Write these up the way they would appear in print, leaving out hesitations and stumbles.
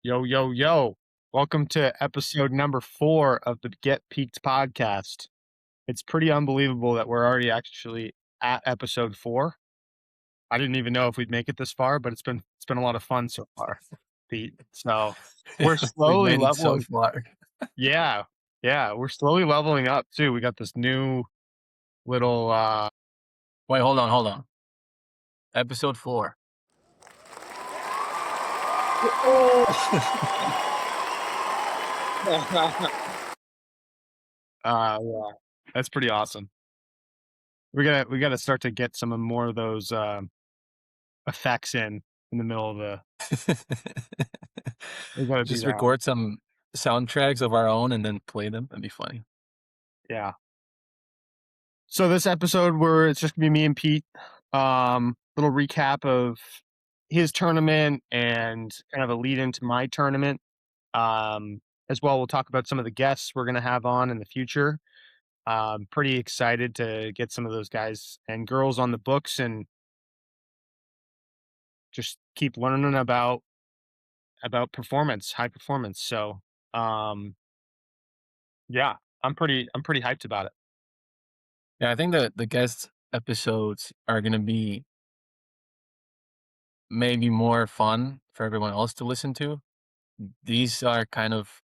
Yo, yo, yo. Welcome to episode number 4 of the Get Peaked podcast. It's pretty unbelievable that we're already actually at episode 4. I didn't even know if we'd make it this far, but it's been a lot of fun so far, Pete. So, we're We've slowly made it so leveling. far. Yeah. Yeah, we're slowly leveling up too. We got this new little Wait, hold on. Episode 4. yeah. That's pretty awesome. We gotta start to get some more of those effects in the middle of the we gotta do Just that. record some soundtracks of our own and then play them. That'd be funny. Yeah. So this episode where it's just gonna be me and Pete. Little recap of his tournament and kind of a lead into my tournament. As well, we'll talk about some of the guests we're gonna have on in the future. Pretty excited to get some of those guys and girls on the books and just keep learning about performance, high performance. So um yeah, I'm pretty hyped about it. Yeah, I think the guest episodes are gonna be maybe more fun for everyone else to listen to. These are kind of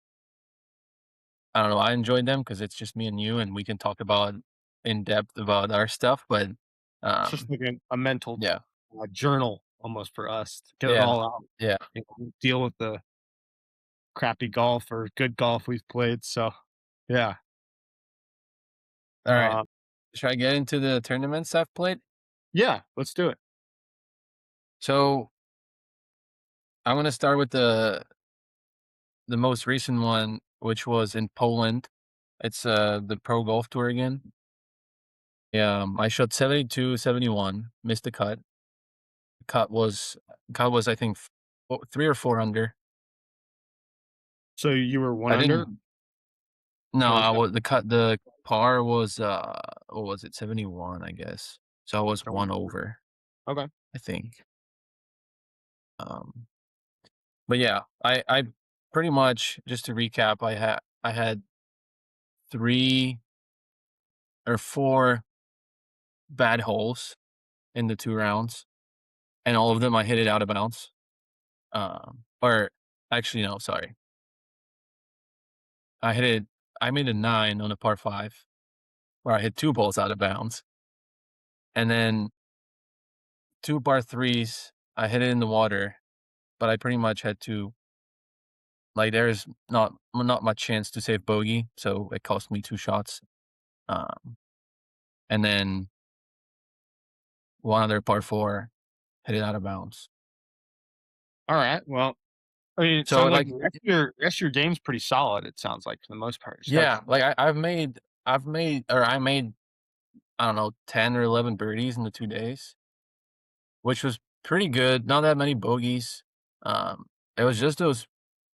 I don't know, I enjoyed them because it's just me and you, and we can talk about in depth about our stuff, but, It's just um, like a mental yeah. journal almost for us to get it Yeah. all out, Yeah. deal with the crappy golf or good golf we've played. So, yeah. Alright. Uh, Should I get into the tournaments I've played? yeah, let's do it. So, I'm gonna start with the most recent one, which was in Poland. It's, the Pro Golf Tour again. Yeah, I shot 72, 71, missed the cut. Cut was cut was, I think, 3 or 4 under. So you were one I under, didn't No, or is I that was the par was, what was it? 71, I guess. So I was so 1 over, okay. I think. Um, but yeah, I pretty much just to recap, I had 3 or 4 bad holes in the 2 rounds, and all of them I hit it out of bounds. Or actually, no, sorry. I hit it I made a 9 on a par 5 where I hit 2 balls out of bounds, and then 2 par 3s, I hit it in the water, but I pretty much had to like, there's not much chance to save bogey, so it cost me 2 shots. Um, and then 1 other par 4, hit it out of bounds. All right. Well, I mean, it So, sounds like like the rest of your game's pretty solid. It sounds like for the most part. Just got yeah, like, I made, I don't know, 10 or 11 birdies in the 2 days, which was pretty good, not that many bogeys. Um, it was just those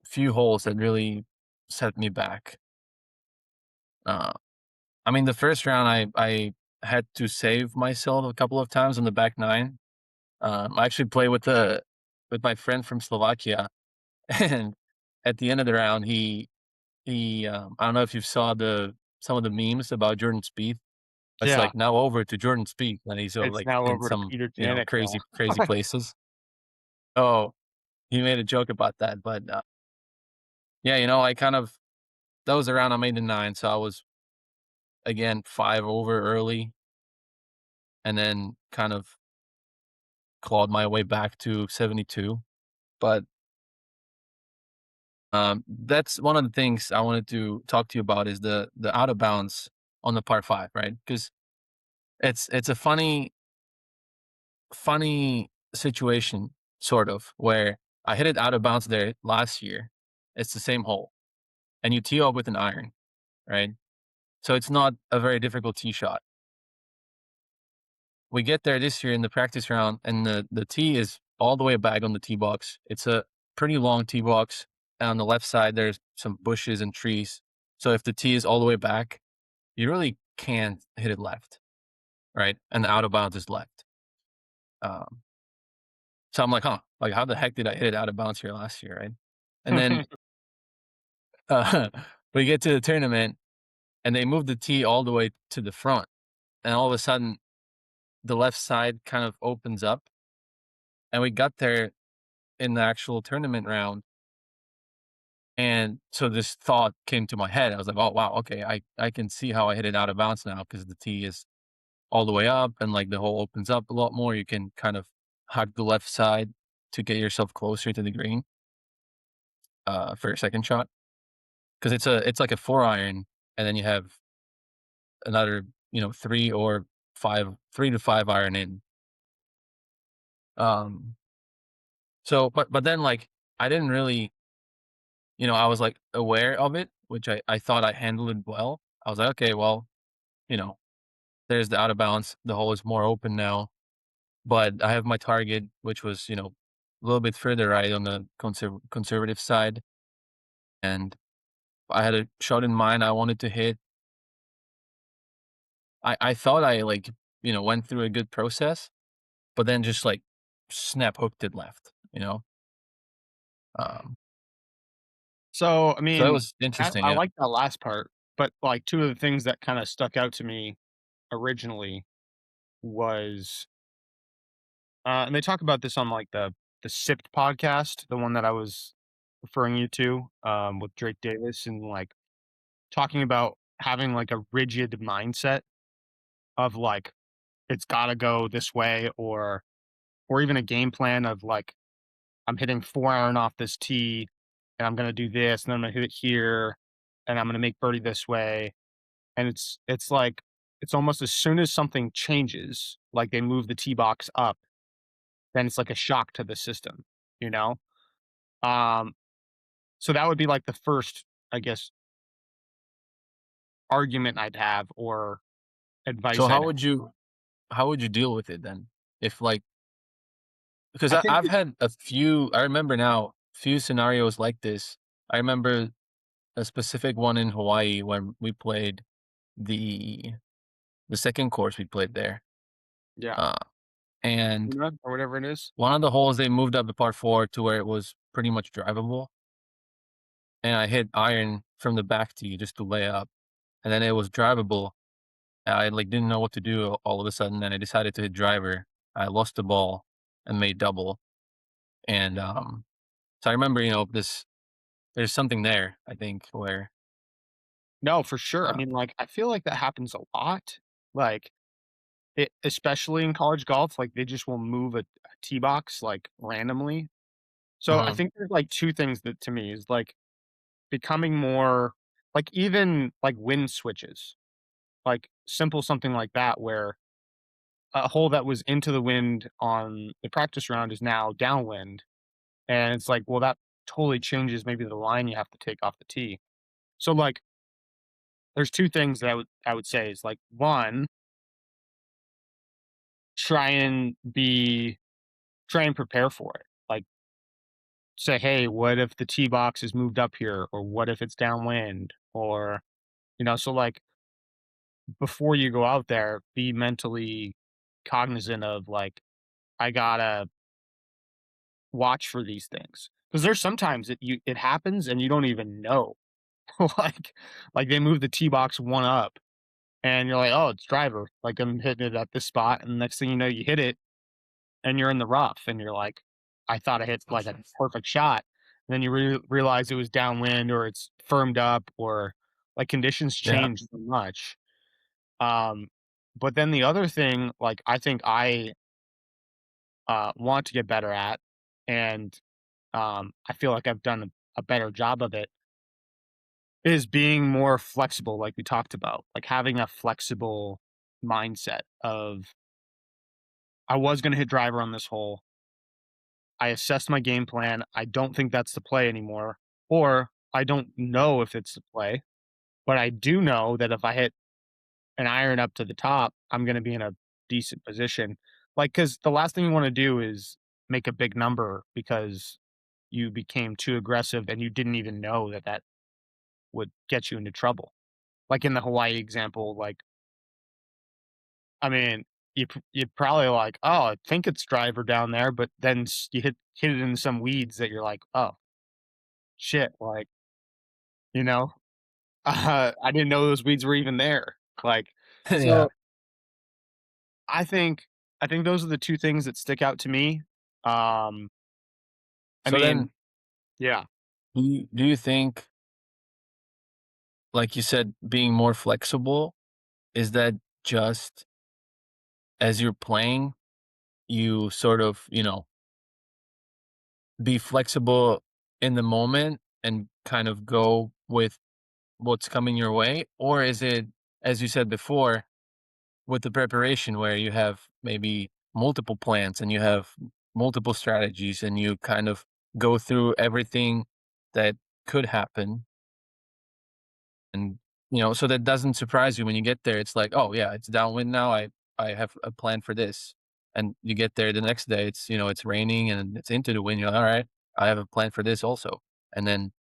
few holes that really set me back. Uh, I mean, the first round, I had to save myself a couple of times on the back 9. I actually played with my friend from Slovakia, and at the end of the round, I don't know if you saw some of the memes about Jordan Spieth. It's yeah. like now over to Jordan Spieth, and he's It's like now in over to some Peter Janik now. crazy places. Oh, he made a joke about that, but yeah, I kind of that was around I made the 9, so I was again 5 over early, and then kind of clawed my way back to 72. But that's one of the things I wanted to talk to you about is the out of bounds on the par 5, right? Because it's a funny situation, sort of, where I hit it out of bounds there last year. It's the same hole, and you tee up with an iron, right? So it's not a very difficult tee shot. We get there this year in the practice round, and the tee is all the way back on the tee box. It's a pretty long tee box. And on the left side, there's some bushes and trees. So if the tee is all the way back, you really can't hit it left, right? And the out of bounds is left. Um, so I'm like, huh, like how the heck did I hit it out of bounds here last year, right? And then, uh, we get to the tournament, and they move the tee all the way to the front, and all of a sudden, the left side kind of opens up, and we got there in the actual tournament round, and so this thought came to my head. I was like, "Oh, wow, okay, I can see how I hit it out of bounds now because the tee is all the way up and, like, the hole opens up a lot more. You can kind of hug the left side to get yourself closer to the green, for your second shot, because it's like a 4 iron, and then you have another, 3 or 5 3 to 5 iron in. Um, so but then, like, I didn't really I was, like, aware of it, which I thought I handled it well. I was like, "Okay, well, you know, there's the out of bounds. The hole is more open now." But I have my target, which was, a little bit further right on the conservative side, and I had a shot in mind I wanted to hit. I thought I, like, went through a good process, but then just, like, snap hooked it left, you know? Um, So, I so that mean, was interesting, I yeah. like that last part, but, like, 2 of the things that kinda stuck out to me originally was, and they talk about this on, like, the Sipped podcast, the one that I was referring you to, with Drake Davis and, like, talking about having, like, a rigid mindset of, like, it's gotta go this way or even a game plan of, like, I'm hitting 4 iron off this tee, and I'm gonna do this, and then I'm gonna hit it here, and I'm gonna make birdie this way. And it's like it's almost as soon as something changes, like they move the tee box up, then it's like a shock to the system, you know? Um, so that would be like the first, I guess, argument I'd have or So advice I'd have. how would you deal with it then? If, like because I think I've had a few I remember now, few scenarios like this. I remember a specific one in Hawaii when we played the the second course we played there, yeah, uh, and or whatever it is. one of the holes, they moved up the par 4 to where it was pretty much drivable, and I hit iron from the back tee just to lay up, and then it was drivable. I, like, didn't know what to do all of a sudden, and I decided to hit driver. I lost the ball and made double, and, so I remember, there's something there, I think, where, No, for sure. I uh mean, like, I feel like that happens a lot. Like, it especially in college golf, like, they just will move a tee box, like, randomly. So I Mhm. think there's, like, 2 things that to me is, like, becoming more like, even, like, wind switches, like, simple something like that where a hole that was into the wind on the practice round is now downwind, and it's like, well, that totally changes maybe the line you have to take off the tee. So, like, there's 2 things that I would say is, like, 1, try and be try and prepare for it. Like, say, "Hey, what if the tee box is moved up here?" Or, "What if it's downwind?" Or, so, like, before you go out there, be mentally cognizant of, like, I gotta watch for these things because there's sometimes it happens and you don't even know. like they move the tee box one up and you're like, "Oh, it's driver." Like, I'm hitting it at this spot, and the next thing you know, you hit it and you're in the rough and you're like, "I thought I hit, like, a perfect shot." And then you realize it was downwind or it's firmed up or, like, conditions Yeah. change so much. Um, but then the other thing, like, I think I, want to get better at, and, I feel like I've done a better job of it, is being more flexible, like we talked about, like, having a flexible mindset of, "I was gonna hit driver on this hole. I assessed my game plan. I don't think that's the play anymore, or I don't know if it's the play, but I do know that if I hit an iron up to the top, I'm gonna be in a decent position." Like, because the last thing you wanna do is make a big number because you became too aggressive and you didn't even know that that would get you into trouble. Like in the Hawaii example, like, I mean, you're probably like, "Oh, I think it's driver down there," but then you hit it in some weeds that you're like, "Oh." shit, like, you know, I didn't know those weeds were even there. Like, Yeah. so I think I think those are the 2 things that stick out to me. Um, I So then, mean, yeah. do you think, like you said, being more flexible, is that just as you're playing, you sort of, be flexible in the moment and kind of go with what's coming your way? Or is it, as you said before, with the preparation where you have maybe multiple plans and you have multiple strategies and you kind of go through everything that could happen, and so that doesn't surprise you when you get there. It's like, oh yeah, it's downwind now. I have a plan for this. And you get there the next day, it's raining and it's into the wind. You're like, all right, I have a plan for this also. And then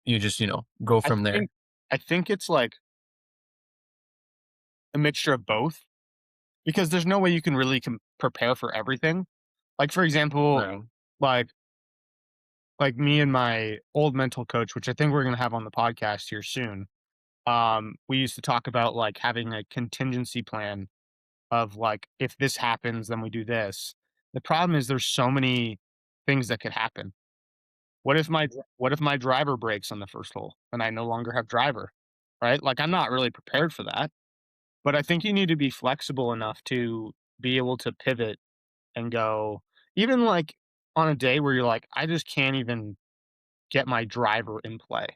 you just, go I from there. think I think it's like a mixture of both because there's no way you can really prepare for everything. Like, for example, No. like like me and my old mental coach, which I think we're gonna have on the podcast here soon. We used to talk about like having a contingency plan of like if this happens, then we do this. The problem is there's so many things that could happen. What if my driver breaks on the first hole and I no longer have driver? Right? Like I'm not really prepared for that. But I think you need to be flexible enough to be able to pivot and go even like on a day where you're like, I just can't even get my driver in play.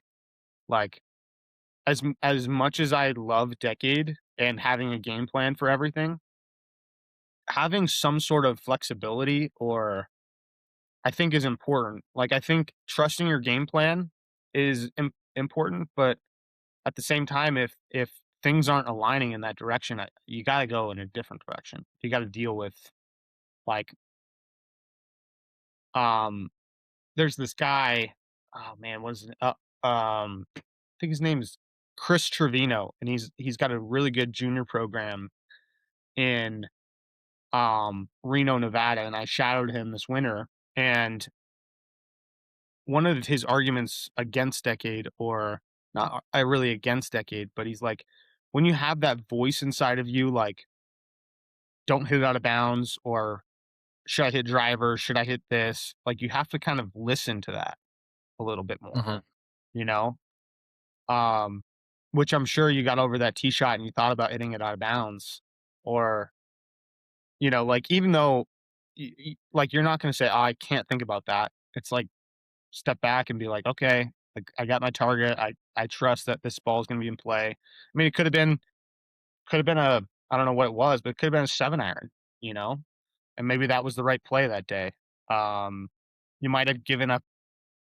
Like as much as I love Decade and having a game plan for everything, having some sort of flexibility or I think is important. Like I think trusting your game plan is important, but at the same time, if things aren't aligning in that direction, you got to go in a different direction. You got to deal with like um. There's this guy. Oh man, what is it? I think his name is Chris Trevino, and he's got a really good junior program in Reno, Nevada, and I shadowed him this winter. And one of his arguments against Decade, or not really against Decade, but he's like, when you have that voice inside of you, like, don't hit it out of bounds, or should I hit driver? Should I hit this? Like, you have to kind of listen to that a little bit more, Mhm. you know? Um, which I'm sure you got over that tee shot and you thought about hitting it out of bounds, or like even though, like you're not going to say, "Oh, I can't think about that." It's like step back and be like, "Okay, like I got my target. I trust that this ball is going to be in play." I mean, it could have been a I don't know what it was, but it could have been a 7 iron, you know, and maybe that was the right play that day. Um, you might have given up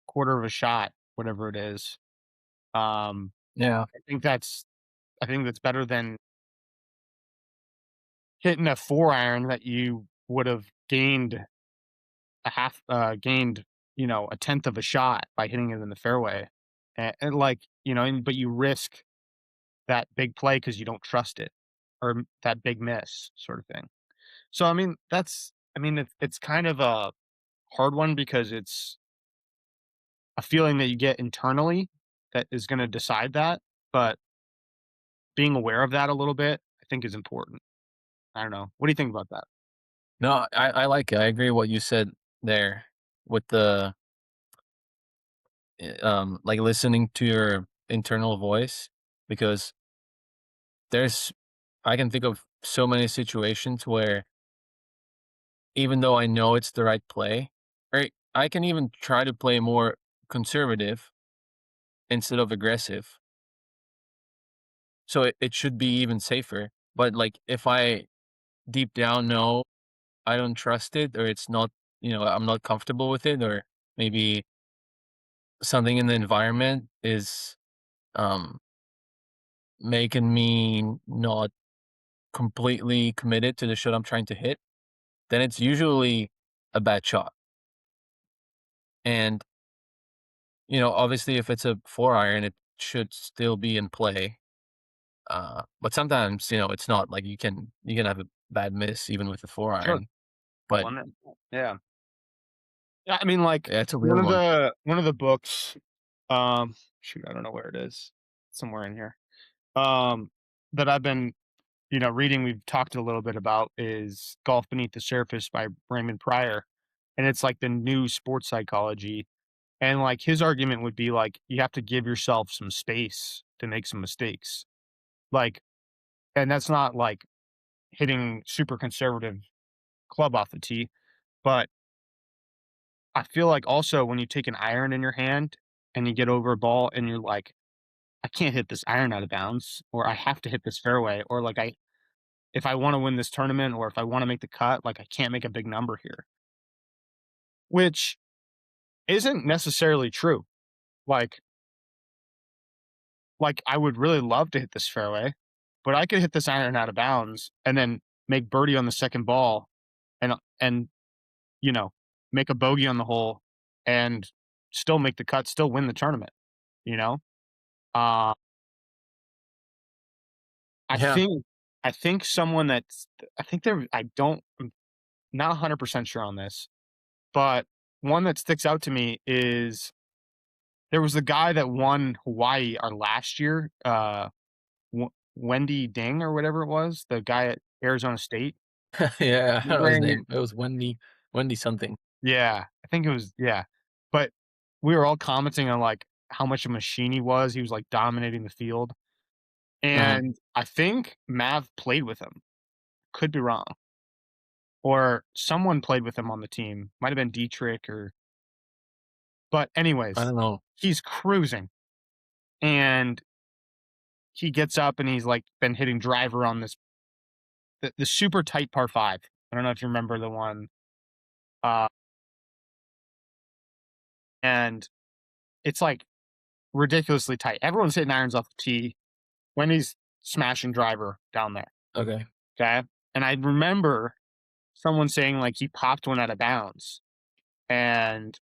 quarter of a shot, whatever it is. Um, Yeah. I think that's better than hitting a 4 iron that you would have gained, a tenth of a shot by hitting it in the fairway. And like, but you risk that big play because you don't trust it or that big miss sort of thing. So, it's kind of a hard one because it's a feeling that you get internally that is going to decide that. But being aware of that a little bit, I think is important. I don't know. What do you think about that? No, I like it. I agree what you said there with the, like listening to your internal voice, because there's I can think of so many situations where even though I know it's the right play, right, I can even try to play more conservative instead of aggressive. So it should be even safer. But like if I deep down know I don't trust it, or it's not, I'm not comfortable with it, or maybe something in the environment is um making me not completely committed to the shot I'm trying to hit, then it's usually a bad shot. And, obviously if it's a 4 iron, it should still be in play. But sometimes, it's not. Like you can have a bad miss even with a four Sure. iron. But Well, yeah. Yeah, I mean, like, Yeah, it's a weird one. one of the books, shoot, I don't know where it is. Somewhere in here. That I've been, reading, we've talked a little bit about is Golf Beneath the Surface by Raymond Pryor. And it's like the new sports psychology. And like his argument would be like, you have to give yourself some space to make some mistakes. Like, and that's not like hitting super conservative club off the tee, but I feel like also when you take an iron in your hand and you get over a ball and you're like, I can't hit this iron out of bounds, or I have to hit this fairway, or like if I want to win this tournament or if I want to make the cut, like I can't make a big number here, which isn't necessarily true. Like, I would really love to hit this fairway, but I could hit this iron out of bounds and then make birdie on the second ball and you know make a bogey on the hole and still make the cut, still win the tournament. You know, uh, I Yeah. think I think someone that's I think there I don't I'm not 100% sure on this, but one that sticks out to me is there was the guy that won Hawaii our last year, Wendy Ding or whatever it was, the guy at Arizona State. Yeah, I He don't know his wearing name. It was Wendy something. Yeah, I think it was yeah, but we were all commenting on, like, how much of a machine he was. He was, like, dominating the field, Uh-huh. and I think Mav played with him. Could be wrong. Or someone played with him on the team. Might have been Dietrich or but I anyways, don't know. he's cruising, and he gets up and he's, like, been hitting driver on the super tight par 5. I don't know if you remember the one, uh, and it's, like, ridiculously tight. Everyone's hitting irons off the tee when he's smashing driver down there, Okay. okay? And I remember someone saying, like, he popped one out of bounds, and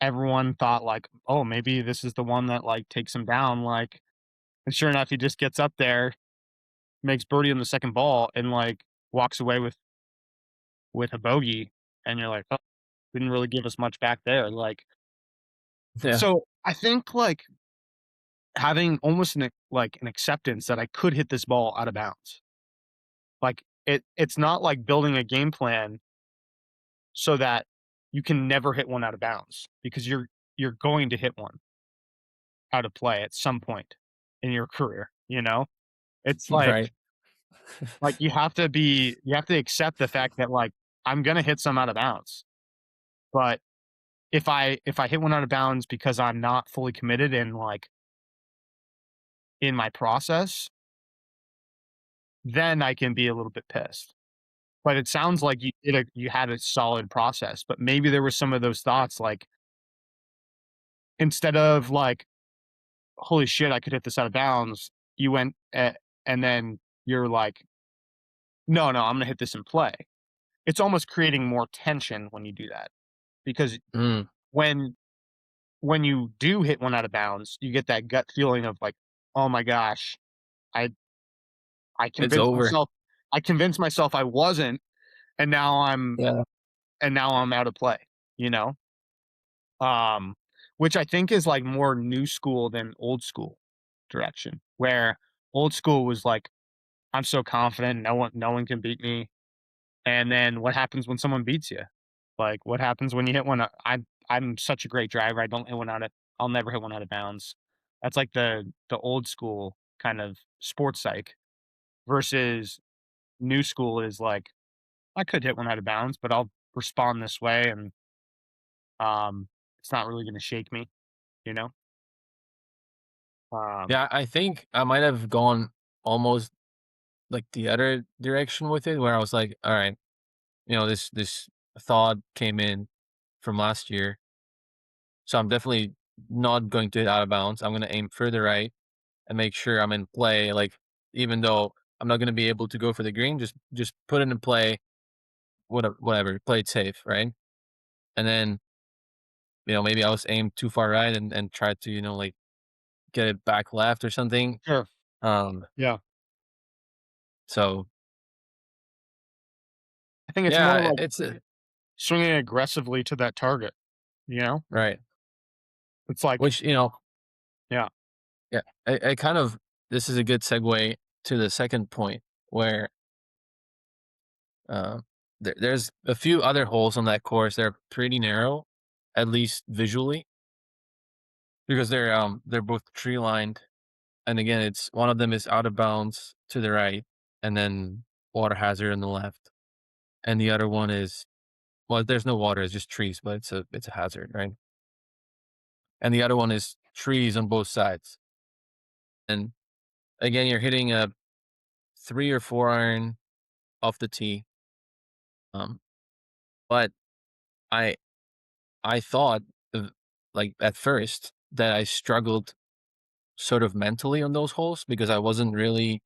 everyone thought, like, "Oh, maybe this is the one that, like, takes him down," like and sure enough, he just gets up there, makes birdie on the second ball, and, like, walks away with a bogey, and you're like, "Oh, didn't really give us much back there," like Yeah. so I think, like, having almost an acceptance that I could hit this ball out of bounds. Like, it's not like building a game plan so that you can never hit one out of bounds because you're going to hit one out of play at some point in your career, you know? It's Right. like you have to accept the fact that, like, I'm gonna hit some out of bounds, but if I hit one out of bounds because I'm not fully committed and, like, in my process, then I can be a little bit pissed. But it sounds like you had a solid process, but maybe there were some of those thoughts, like, instead of, like, "Holy shit, I could hit this out of bounds," you went, and then you're like, "No, no, I'm gonna hit this in play." It's almost creating more tension when you do that, because Mm. when you do hit one out of bounds, you get that gut feeling of like, "Oh my gosh, I I It's convinced over. myself I wasn't, and Yeah. now I'm out of play," you know? Um, which I think is, like, more new school than old school direction, where old school was like, "I'm so confident, no one can beat me," and then what happens when someone beats you? Like, what happens when you hit one I'm such a great driver, I don't hit one out of I'll never hit one out of bounds. That's like the old school kind of sports psych versus new school is like, I could hit one out of bounds, but I'll respond this way and, it's not really gonna shake me, you know? Um Yeah, I think I might have gone almost, like, the other direction with it, where I was like, "Alright, this thought came in from last year, so I'm definitely not going to hit out of bounds. I'm gonna aim further right and make sure I'm in play, like, even though I'm not gonna be able to go for the green, just put it in play, whatever, play it safe, right?" And then, maybe I was aimed too far right and tried to, like, get it back left or something. Sure. Um, Yeah. so I think it's more yeah, like it's a swinging aggressively to that target, you know? Right. It's like Which, you know, yeah, yeah, I kind of this is a good segue to the second point where there's a few other holes on that course. They're pretty narrow, at least visually, because they're both tree lined. And again, it's one of them is out of bounds to the right, and then water hazard on the left, and the other one is well, there's no water, it's just trees, but it's a hazard, right? And the other one is trees on both sides. And again, you're hitting a 3 or 4 iron off the tee. Um, but I I thought like at first that I struggled sort of mentally on those holes because I wasn't really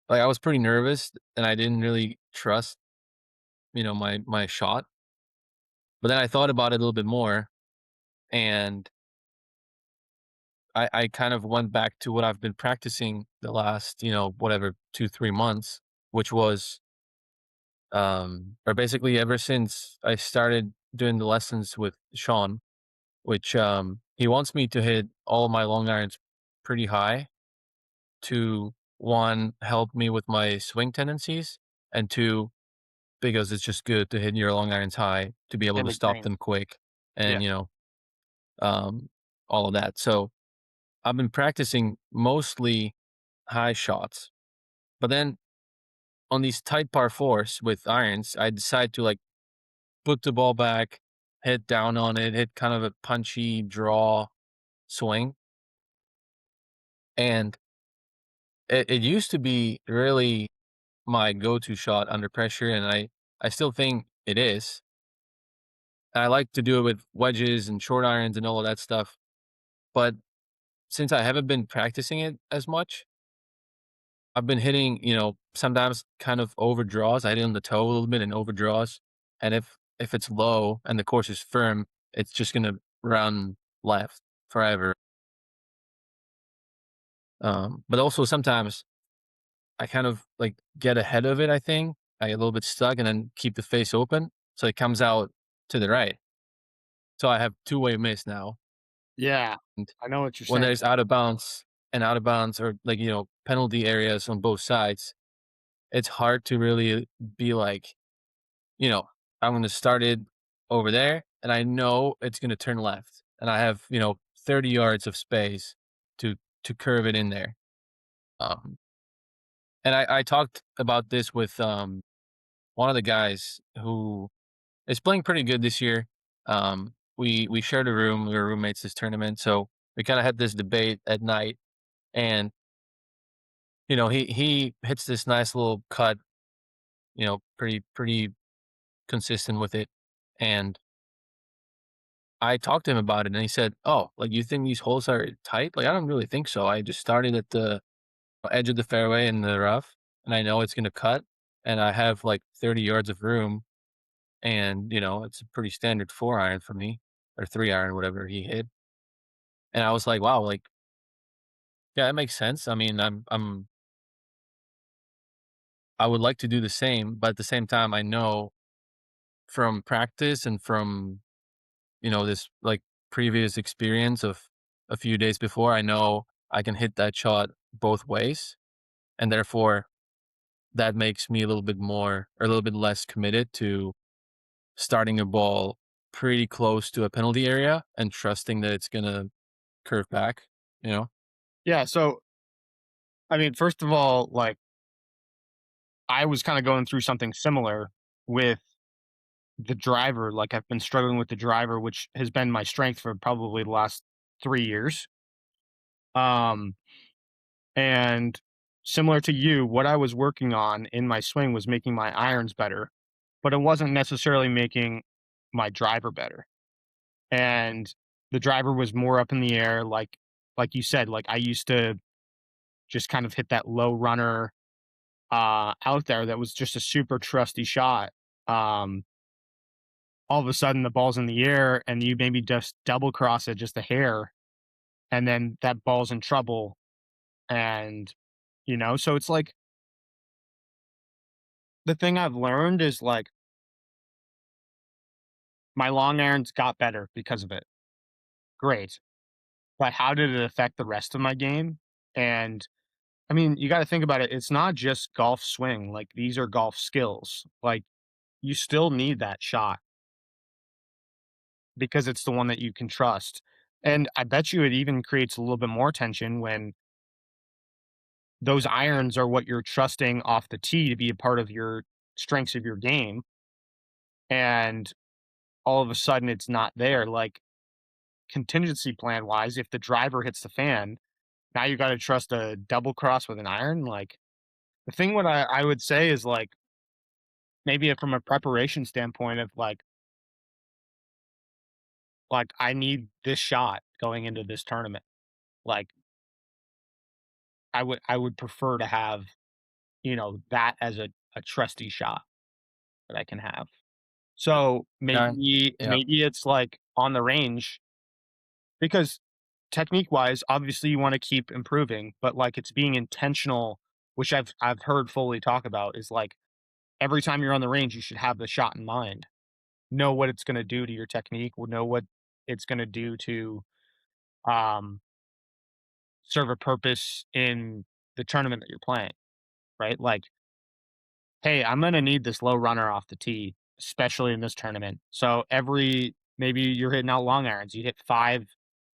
like I was pretty nervous and I didn't really trust, my shot. But then I thought about it a little bit more and I kind of went back to what I've been practicing the last, whatever, 2, 3 months, which was or basically ever since I started doing the lessons with Sean, which he wants me to hit all of my long irons pretty high to one, help me with my swing tendencies, and two, because it's just good to hit your long irons high to be able in to the stop green. them quick Yeah. and um all of that. So I've been practicing mostly high shots. But then on these tight par fours with irons, I decide to like put the ball back, hit down on it, hit kind of a punchy draw swing. And it used to be really my go-to shot under pressure, and I still think it is. I like to do it with wedges and short irons and all of that stuff. But since I haven't been practicing it as much, I've been hitting, sometimes kind of over draws. I hit it on the toe a little bit and over draws. And if it's low and the course is firm, it's just gonna run left forever. But also sometimes I kind of like get ahead of it, I think. I get a little bit stuck and then keep the face open. So it comes out to the right. So I have two-way miss now. Yeah. And I know what you're when saying. there's out of bounds or like, penalty areas on both sides, it's hard to really be like, you know, I'm gonna start it over there and I know it's gonna turn left. And I have, 30 yards of space to curve it in there. Um and I talked about this with one of the guys who is playing pretty good this year. We shared a room, we were roommates this tournament, so we kind of had this debate at night and he hits this nice little cut, pretty consistent with it. And I talked to him about it and he said, "Oh, like you think these holes are tight? Like I don't really think so. I just started at the edge of the fairway in the rough and I know it's going to cut and I have like 30 yards of room and it's a pretty standard 4 iron for me or 3 iron whatever he hit." And I was like, "Wow, like yeah, that makes sense. I mean, I would like to do the same, but at the same time I know from practice and from this like previous experience of a few days before, I know I can hit that shot both ways. And therefore, that makes me a little bit more or a little bit less committed to starting a ball pretty close to a penalty area and trusting that it's going to curve back, you know? Yeah, so I mean, first of all, like I was kind of going through something similar with the driver. Like I've been struggling with the driver, which has been my strength for probably the last 3 years. Um and similar to you, what I was working on in my swing was making my irons better, but it wasn't necessarily making my driver better. And the driver was more up in the air like you said, like I used to just kind of hit that low runner out there that was just a super trusty shot. Um, all of a sudden the ball's in the air and you maybe just double cross it just a hair, and then that ball's in trouble. And so it's like the thing I've learned is like My long irons got better because of it. Great. But how did it affect the rest of my game? And I mean, you got to think about it. It's not just golf swing. Like these are golf skills. Like you still need that shot because it's the one that you can trust. And I bet you it even creates a little bit more tension when those irons are what you're trusting off the tee to be a part of your strengths of your game. And all of a sudden it's not there. Like contingency plan wise, if the driver hits the fan, now you got to trust a double cross with an iron. Like the thing what I would say is like maybe from a preparation standpoint of like I need this shot going into this tournament. Like I would prefer to have, that as a trusty shot that I can have. So Yeah, yeah. maybe it's like on the range because technique wise, obviously you want to keep improving, but like it's being intentional, which I've heard Foley talk about is like every time you're on the range, you should have the shot in mind. Know what it's going to do to your technique, will know what it's going to do to um serve a purpose in the tournament that you're playing, right? Like, hey, I'm going to need this low runner off the tee, especially in this tournament. So maybe you're hitting out long irons, you hit 5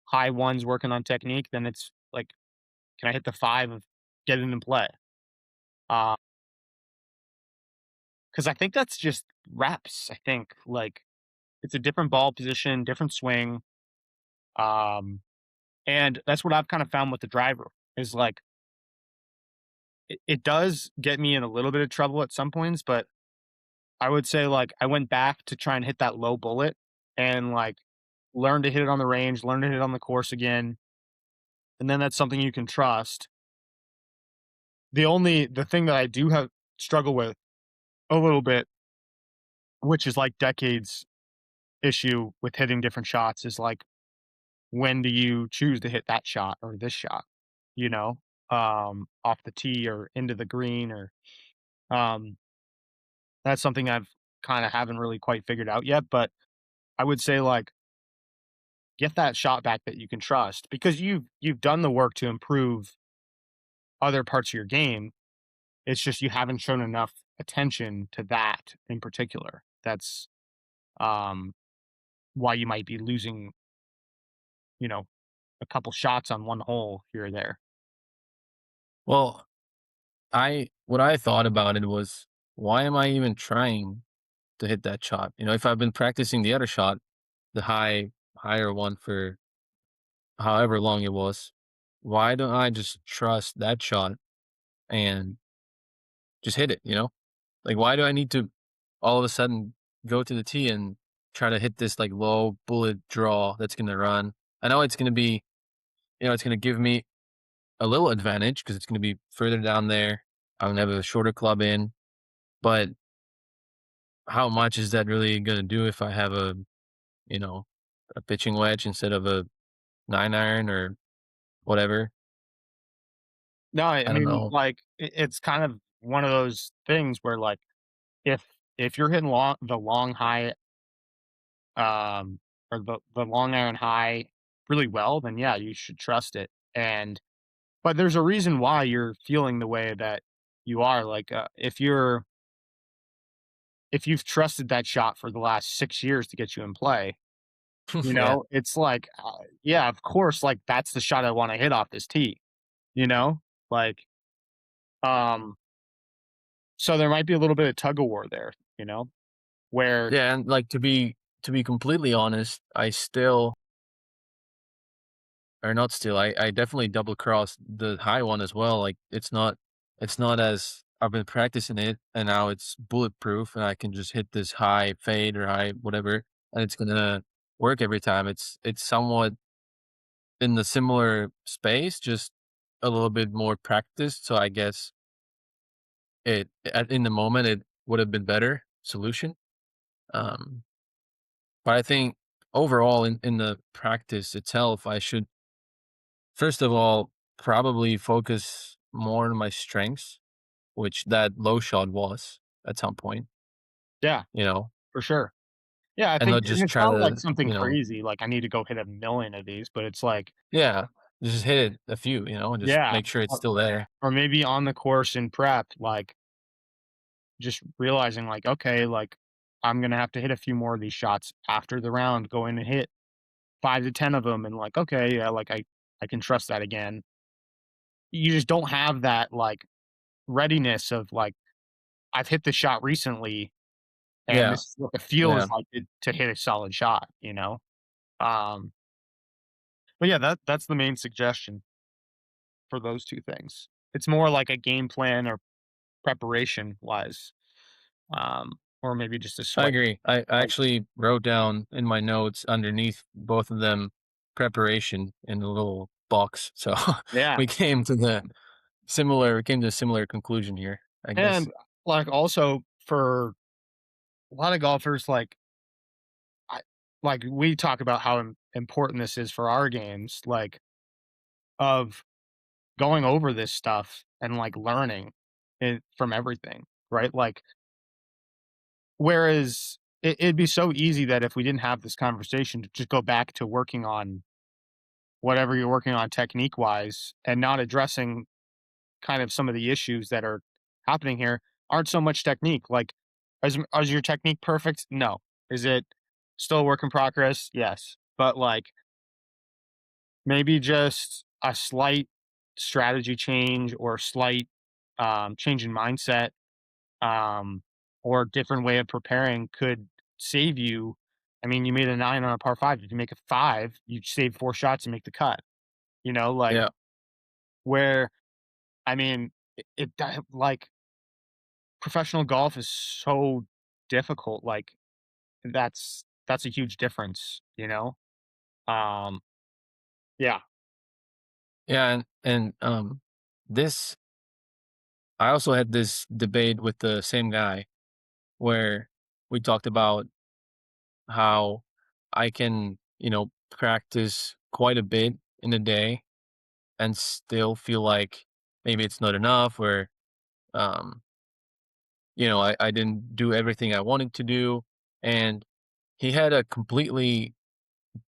high ones working on technique, then it's like, can I hit the 5 of getting in play? Because I think that's just reps. I think like it's a different ball position, different swing. Um, and that's what I've kind of found with the driver is like it does get me in a little bit of trouble at some points, but I would say like I went back to try and hit that low bullet and like learn to hit it on the range, learn to hit it on the course again. And then that's something you can trust. The thing that I do have struggle with a little bit, which is like decades issue with hitting different shots, is like when do you choose to hit that shot or this shot, you know, off the tee or into the green or um that's something I've kind of haven't really quite figured out yet. But I would say like get that shot back that you can trust because you've done the work to improve other parts of your game. It's just you haven't shown enough attention to that in particular. That's um why you might be losing, you know, a couple shots on one hole here or there. Well, I what I thought about it was, why am I even trying to hit that shot? If I've been practicing the other shot, the higher one for however long it was, why don't I just trust that shot and just hit it, you know? Like, why do I need to all of a sudden go to the tee and try to hit this like low bullet draw that's gonna run? I know it's gonna be, it's gonna give me a little advantage because it's gonna be further down there. I'm gonna have a shorter club in, but how much is that really gonna do if I have you know, a pitching wedge instead of a 9 iron or whatever? No, I I don't mean know. like it's kind of one of those things where like if you're hitting the long high or the long iron high really well, then yeah, you should trust it. And but there's a reason why you're feeling the way that you are. Like if you've trusted that shot for the last 6 years to get you in play, Yeah. it's like yeah, of course, like that's the shot I want to hit off this tee. You know, like um, so there might be a little bit of tug of war there. Where Yeah, and like to be completely honest, I still or not still, I definitely double crossed the high one as well. Like it's not as I've been practicing it and now it's bulletproof and I can just hit this high fade or high whatever and it's gonna work every time. It's somewhat in the similar space, just a little bit more practiced. So I guess in the moment it would have been better solution. Um, but I think overall in the practice itself, I should first of all probably focus more on my strengths, which that low shot was at some point. yeah, You know, for sure. Yeah, I and think not and just it's try not like to, something crazy, like, I need to go hit 1,000,000 of these, but it's like, yeah, just hit it a few, and just yeah, make sure it's or still there. or maybe on the course in prep, like, just realizing, like, okay, like, I'm gonna have to hit a few more of these shots after the round, go in and hit 5 to 10 of them, and like, okay, yeah, like, I can trust that again. You just don't have that, like, readiness of, like, I've hit the shot recently, and Yeah, this is what the feel yeah, is like to hit a solid shot, you know? Um, but yeah, that's the main suggestion for those 2 things. It's more like a game plan or preparation wise, or maybe just a I sweat. agree. I actually wrote down in my notes underneath both of them preparation in a little box. So Yeah, we came to a similar conclusion here, I guess. and, like, also for a lot of golfers, I we talk about how important this is for our games, like, of going over this stuff and, like, learning it from everything, right? Like, whereas it'd be so easy that if we didn't have this conversation to just go back to working on whatever you're working on technique wise and not addressing kind of some of the issues that are happening here aren't so much technique. Like, is your technique perfect? No. Is it still a work in progress? Yes. But like maybe just a slight strategy change or slight change in mindset, um, or different way of preparing could save you. I mean, you made a 9 on a par 5. If you make a 5, you save 4 shots and make the cut. You know, like Yeah. where I mean, like professional golf is so difficult. Like that's a huge difference, you know? Um, yeah. Yeah, this I also had this debate with the same guy where we talked about how I can, practice quite a bit in a day and still feel like maybe it's not enough or um I didn't do everything I wanted to do. And he had a completely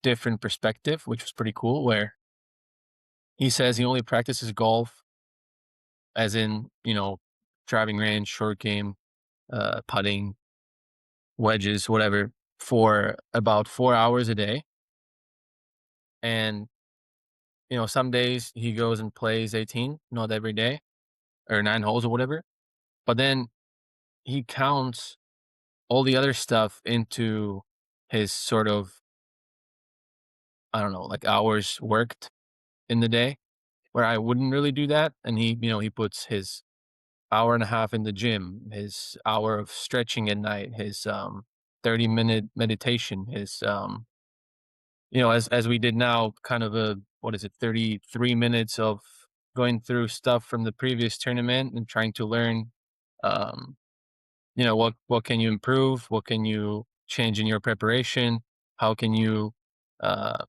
different perspective, which was pretty cool, where he says he only practices golf as in, driving range, short game, putting, wedges, whatever, for about 4 hours a day. And, some days he goes and plays 18, not every day, or 9 holes or whatever. But then he counts all the other stuff into his sort of, I don't know, like hours worked in the day, where I wouldn't really do that. And he puts his hour and a half in the gym, his hour of stretching at night, his 30-minute meditation, his as we did now, kind of a what is it, 33 minutes of going through stuff from the previous tournament and trying to learn um, what can you improve, what can you change in your preparation, how can you uh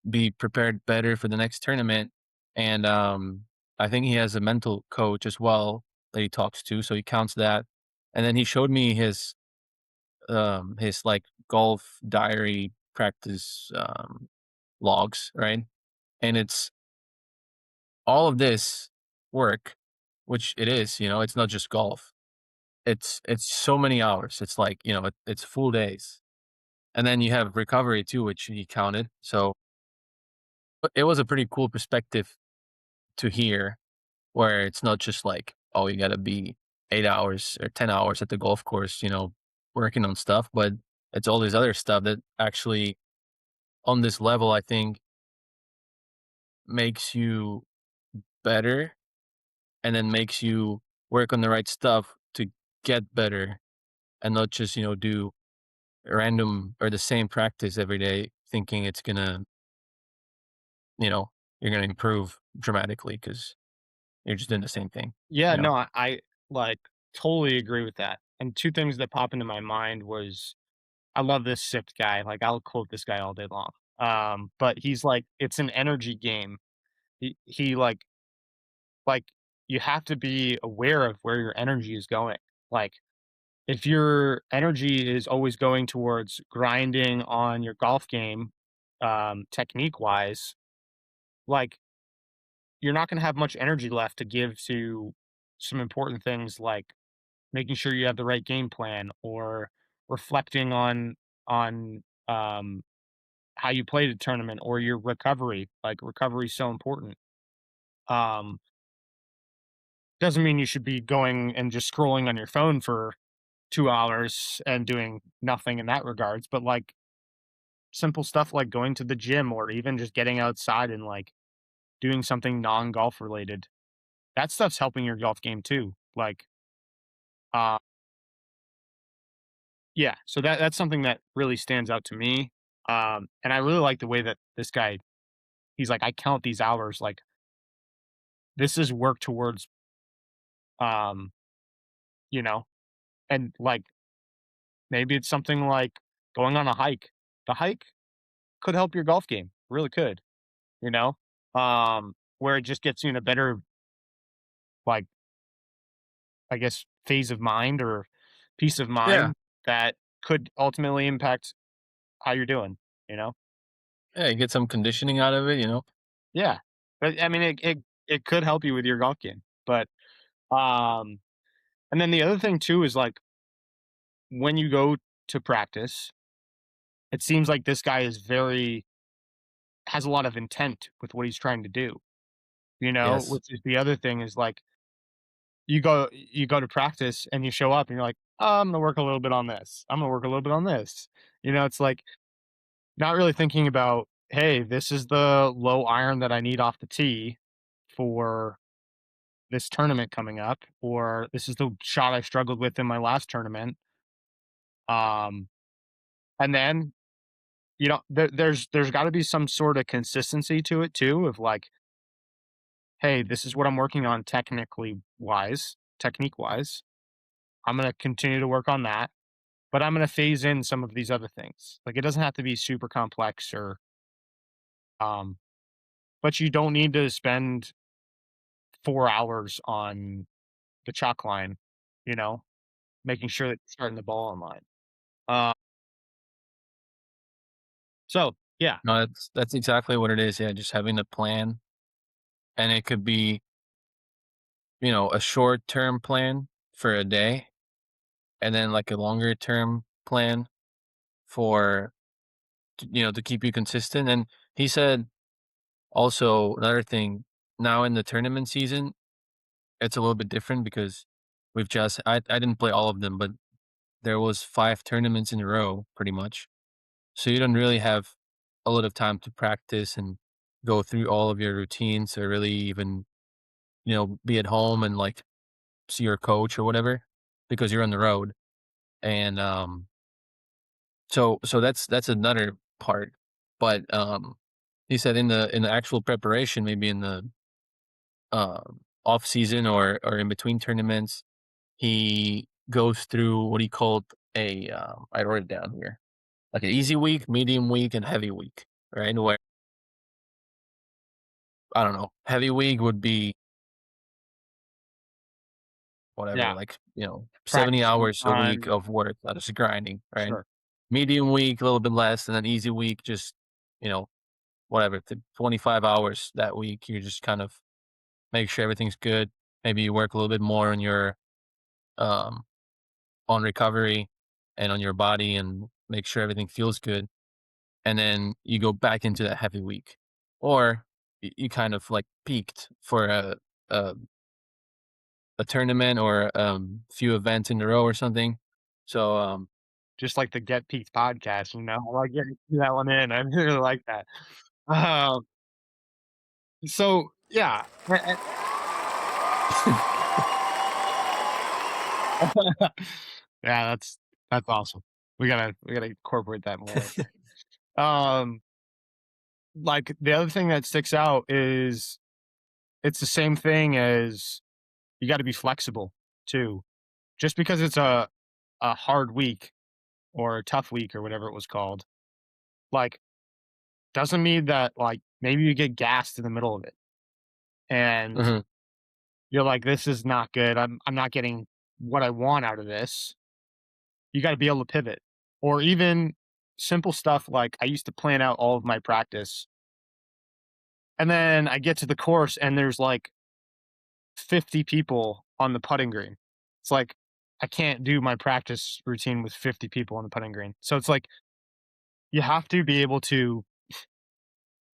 be prepared better for the next tournament. And I think he has a mental coach as well that he talks to, so he counts that. And then he showed me his like golf diary practice logs, right? And it's all of this work, which it is, it's not just golf. It's so many hours. It's like, it's full days. And then you have recovery too, which he counted. So but it was a pretty cool perspective to hear, where it's not just like, oh, you gotta be 8 hours or 10 hours at the golf course, working on stuff, but it's all this other stuff that actually on this level, I think makes you better and then makes you work on the right stuff to get better and not just, do random or the same practice every day thinking it's gonna, you know, you're gonna improve dramatically because you're just doing the same thing, Yeah, you know? no, like totally agree with that. And 2 things that pop into my mind was I love this Sipped guy. Like I'll quote this guy all day long. But he's like, it's an energy game. He like you have to be aware of where your energy is going. Like if your energy is always going towards grinding on your golf game, technique wise, like you're not going to have much energy left to give to some important things like making sure you have the right game plan or reflecting on how you played a tournament or your recovery. Like recovery is so important. Um, doesn't mean you should be going and just scrolling on your phone for 2 hours and doing nothing in that regards, but like simple stuff like going to the gym or even just getting outside and like doing something non golf related. That stuff's helping your golf game too. Like, uh, yeah. So that's something that really stands out to me. And I really like the way that this guy, he's like, I count these hours. Like, this is work towards, um, you know, and like maybe it's something like going on a hike. The hike could help your golf game, really could, you know, where it just gets you in a better, like, I guess, phase of mind or peace of Yeah. mind that could ultimately impact how you're doing, you know? Yeah, you get some conditioning out of it, you know? Yeah. But I mean, it could help you with your golf game. But, um, and then the other thing too is like when you go to practice, it seems like this guy is has a lot of intent with what he's trying to do, Yes. which is the other thing is like you go to practice and you show up and you're like, oh, I'm gonna work a little bit on this. I'm gonna work a little bit on this. It's like not really thinking about, hey, this is the low iron that I need off the tee for this tournament coming up, or this is the shot I struggled with in my last tournament. Um, and then there's got to be some sort of consistency to it too, of like, hey, this is what I'm working on technique wise. I'm gonna continue to work on that, but I'm gonna phase in some of these other things. Like it doesn't have to be super complex or um, but you don't need to spend 4 hours on the chalk line, you know, making sure that you're starting the ball on line. Uh, so yeah, No, that's exactly what it is, yeah, just having a plan, and it could be, a short-term plan for a day, and then, like, a longer term plan for to keep you consistent, and he said also another thing, now in the tournament season, it's a little bit different because I didn't play all of them, but there was 5 tournaments in a row pretty much. So you don't really have a lot of time to practice and go through all of your routines or really even, be at home and like see your coach or whatever because you're on the road. And so that's another part. But he said in the actual preparation, maybe in the off season or in between tournaments, he goes through what he called I wrote it down here, like an easy week, medium week, and heavy week, right? Where I don't know, heavy week would be whatever, yeah, like, 70 practicing hours a week on of work, just grinding, right? sure. Medium week, a little bit less, and then easy week, just, you know, whatever, 25 hours that week. You just kind of make sure everything's good. Maybe you work a little bit more um, on recovery and on your body and make sure everything feels good. And then you go back into that heavy week. Or you kind of like peaked for a a tournament or few events in a row or something. So Just like the Get Peaked podcast, I like getting that one in. I really like that. Um, so yeah, yeah, that's awesome. We gotta incorporate that more. Um, like the other thing that sticks out is it's the same thing as you got to be flexible too. Just because it's a hard week or a tough week or whatever it was called, like doesn't mean that like maybe you get gassed in the middle of it and mhm, you're like, this is not good. I'm not getting what I want out of this. you got to be able to pivot, or even simple stuff like I used to plan out all of my practice, and then I get to the course and there's like 50 people on the putting green. It's like I can't do my practice routine with 50 people on the putting green. So it's like you have to be able to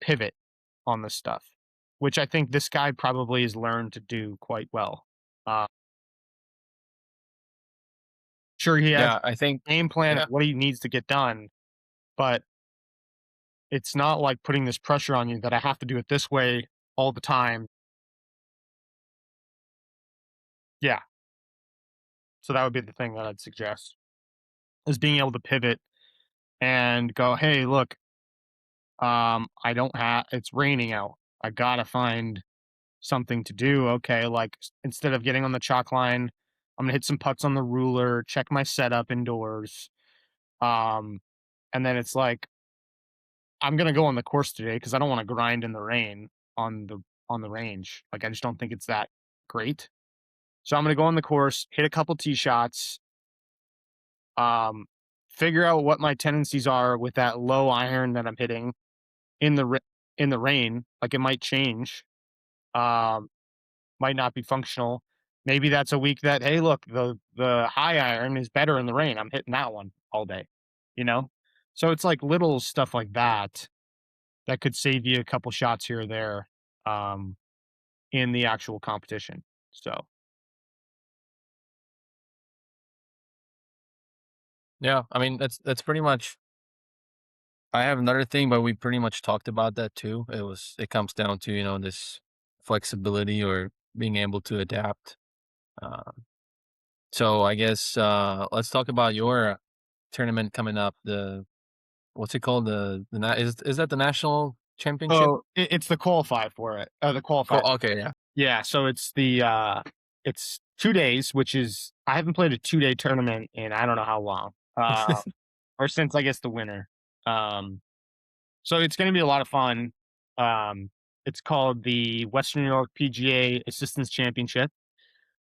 pivot on this stuff, which I think this guy probably has learned to do quite well. Uh, sure, he has Yeah, I think a game plan of yeah. what he needs to get done, but it's not like putting this pressure on you that I have to do it this way all the time. Yeah. So that would be the thing that I'd suggest is being able to pivot and go, hey, look, I don't have, it's raining out. I gotta find something to do. Okay. Like instead of getting on the chalk line, I'm gonna hit some putts on the ruler, check my setup indoors. Um, and then it's like, I'm gonna go on the course today because I don't want to grind in the rain on the on the range. Like I just don't think it's that great. So I'm gonna go on the course, hit a couple tee shots, um, figure out what my tendencies are with that low iron that I'm hitting in the in the rain. Like it might change, um, might not be functional. Maybe that's a week that hey, look, the high iron is better in the rain. I'm hitting that one all day, you know. So it's like little stuff like that that could save you a couple shots here or there um, in the actual competition. So Yeah, I mean, that's pretty much I have another thing, but we pretty much talked about that too. It comes down to, this flexibility or being able to adapt. Um, so I guess, let's talk about your tournament coming up. What's it called? Is that the national championship? oh, it's the qualify for it. The Cool. qualify. Okay. Yeah. Yeah, so it's 2 days, which is I haven't played a 2-day tournament in I don't know how long, or since, I guess, the winter. Um, so it's gonna be a lot of fun. Um, it's called the Western New York PGA Assistance Championship,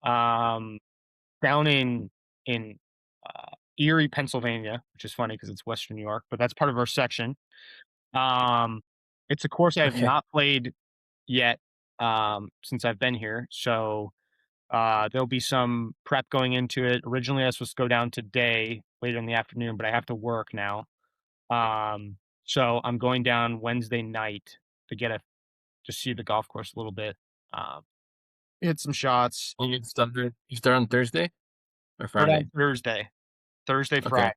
um, down in, Erie, Pennsylvania, which is funny because it's Western New York, but that's part of our section. Um, it's a course I have Okay. not played yet, since I've been here, so there'll be some prep going into it. Originally, I was supposed to go down today, later in the afternoon, but I have to work now. So I'm going down Wednesday night to get a to see the golf course a little bit. Um, hit some shots. And you start on Thursday or Start Friday? on Thursday, Okay. Friday.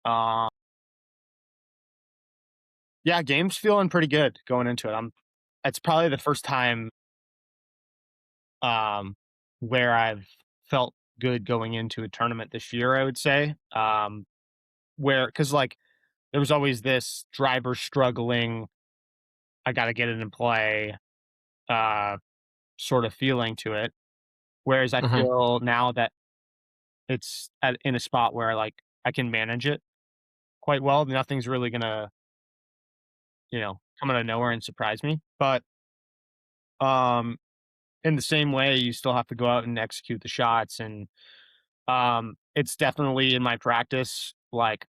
Um, yeah, game's feeling pretty good going into it. It's probably the first time um where I've felt good going into a tournament this year, I would say. Where because like there was always this driver struggling, I gotta get it in play, uh, sort of feeling to it. Whereas I Hmm. feel now that it's in a spot where like I can manage it quite well. Nothing's really gonna, come out of nowhere and surprise me. But um, in the same way, you still have to go out and execute the shots. And it's definitely in my practice. Like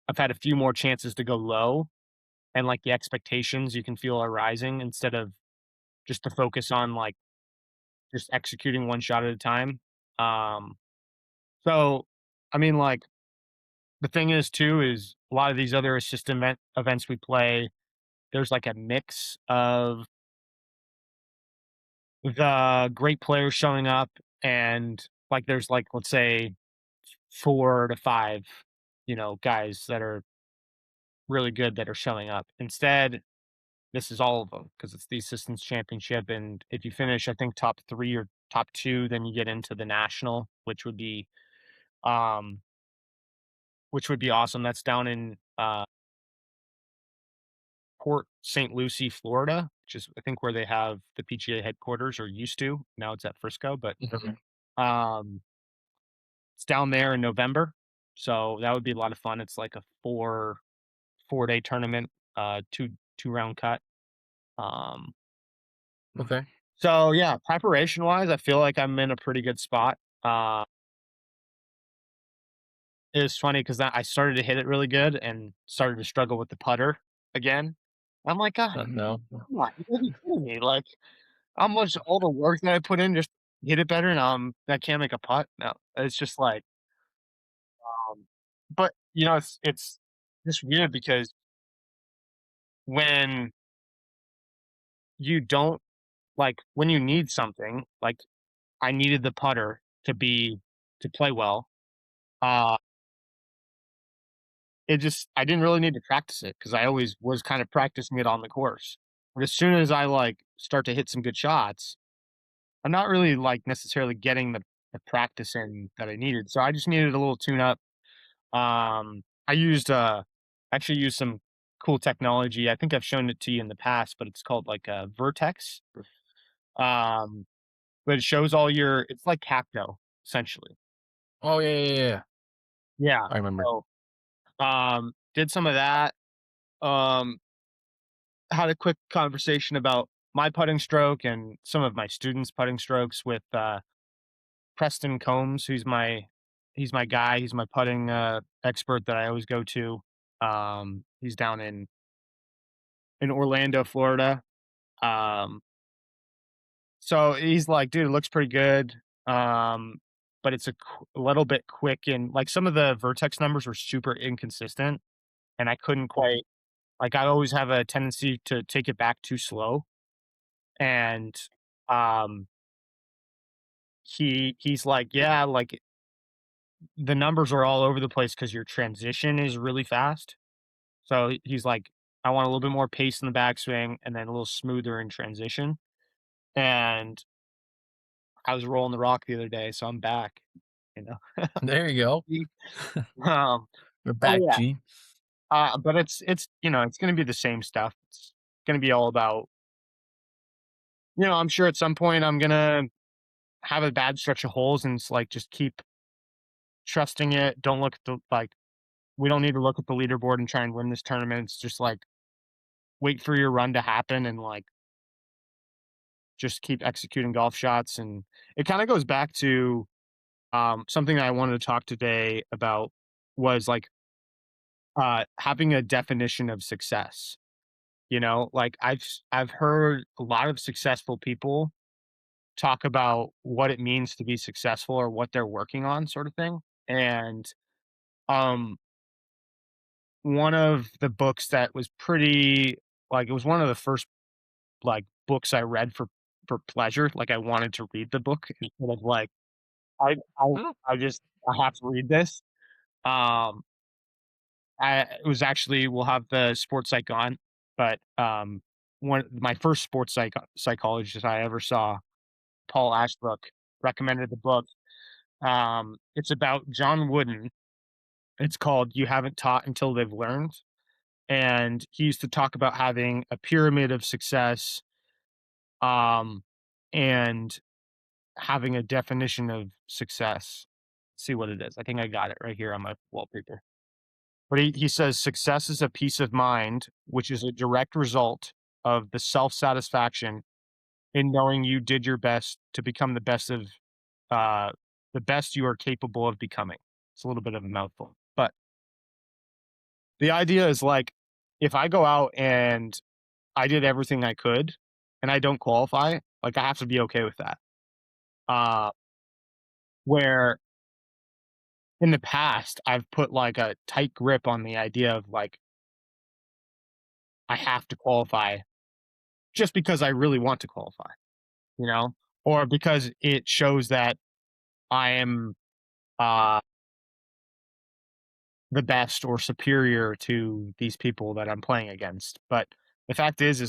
I've had a few more chances to go low, and like the expectations you can feel are rising instead of just to focus on like just executing one shot at a time. Um, so I mean, like the thing is too is a lot of these other events we play. There's like a mix of the great players showing up, and like there's like let's say 4 to 5, guys that are really good that are showing up. Instead, this is all of them because it's the assistants championship, and if you finish, I think top 3 or top 2, then you get into the national, um, which would be awesome. That's down in Port St. Lucie, Florida, which is I think where they have the PGA headquarters or used to. Now it's at Frisco, but Mhm. um, it's down there in November, so that would be a lot of fun. It's like a 4-day tournament, two round cut. Um, Okay. so yeah, preparation wise, I feel like I'm in a pretty good spot. Uh, it was funny because I started to hit it really good and started to struggle with the putter again. I'm like, "God, No. come on, you gotta be kidding me." Like, how much all the work that I put in just hit it better, and, I can't make a putt? No, it's just like, but, it's just weird because when you don't when you need something, like, I needed the putter to play well, uh, I didn't really need to practice it because I always was kind of practicing it on the course. But as soon as I, start to hit some good shots, I'm not really, necessarily getting the practice in that I needed, so I just needed a little tune up. I actually used some cool technology. I think I've shown it to you in the past, but it's called, Vertex. Um, but it shows all your it's like Capto, essentially. Oh, yeah, yeah, yeah, yeah. Yeah. I remember. So, did some of that, um, had a quick conversation about my putting stroke and some of my students' putting strokes with, Preston Combs, he's my guy, he's my putting, expert that I always go to. He's down in Orlando, Florida. Um, so he's like, "Dude, it looks pretty good." Um, but it's a little bit quick and some of the vertex numbers were super inconsistent and I couldn't quite I always have a tendency to take it back too slow. And um he's like, "Yeah, the numbers are all over the place because your transition is really fast." So he's like, "I want a little bit more pace in the backswing and then a little smoother in transition." And I was rolling the rock the other day, so I'm back, you know? There you go. Ye um, We're oh, back, yeah, G. but it's gonna be the same stuff. It's gonna be all about I'm sure at some point I'm gonna have a bad stretch of holes and it's like, just keep trusting it. Don't look at we don't need to look at the leaderboard and try and win this tournament. It's just wait for your run to happen and just keep executing golf shots. And it kind of goes back to something that I wanted to talk today about was having a definition of success. I've heard a lot of successful people talk about what it means to be successful or what they're working on, sort of thing. And um, one of the books that was pretty it was one of the first books I read for pleasure. Like I wanted to read the book instead of I I Mm. I have to read this. Um, it was actually we'll have the sports psych on, but one my first sports psychologist I ever saw, Paul Ashbrook, recommended the book. It's about John Wooden. It's called "You Haven't Taught Until They've Learned," and he used to talk about having a pyramid of success, and having a definition of success. See what it is. I think I got it right here on my wallpaper. But he says success is a peace of mind, which is a direct result of the self satisfaction in knowing you did your best to become uh, the best you are capable of becoming. It's a little bit of a mouthful, but the idea is if I go out and I did everything I could and I don't qualify, I have to be okay with that. Uh, where in the past I've put a tight grip on the idea of I have to qualify just because I really want to qualify, you know, or because it shows that I am uh, the best or superior to these people that I'm playing against. But the fact is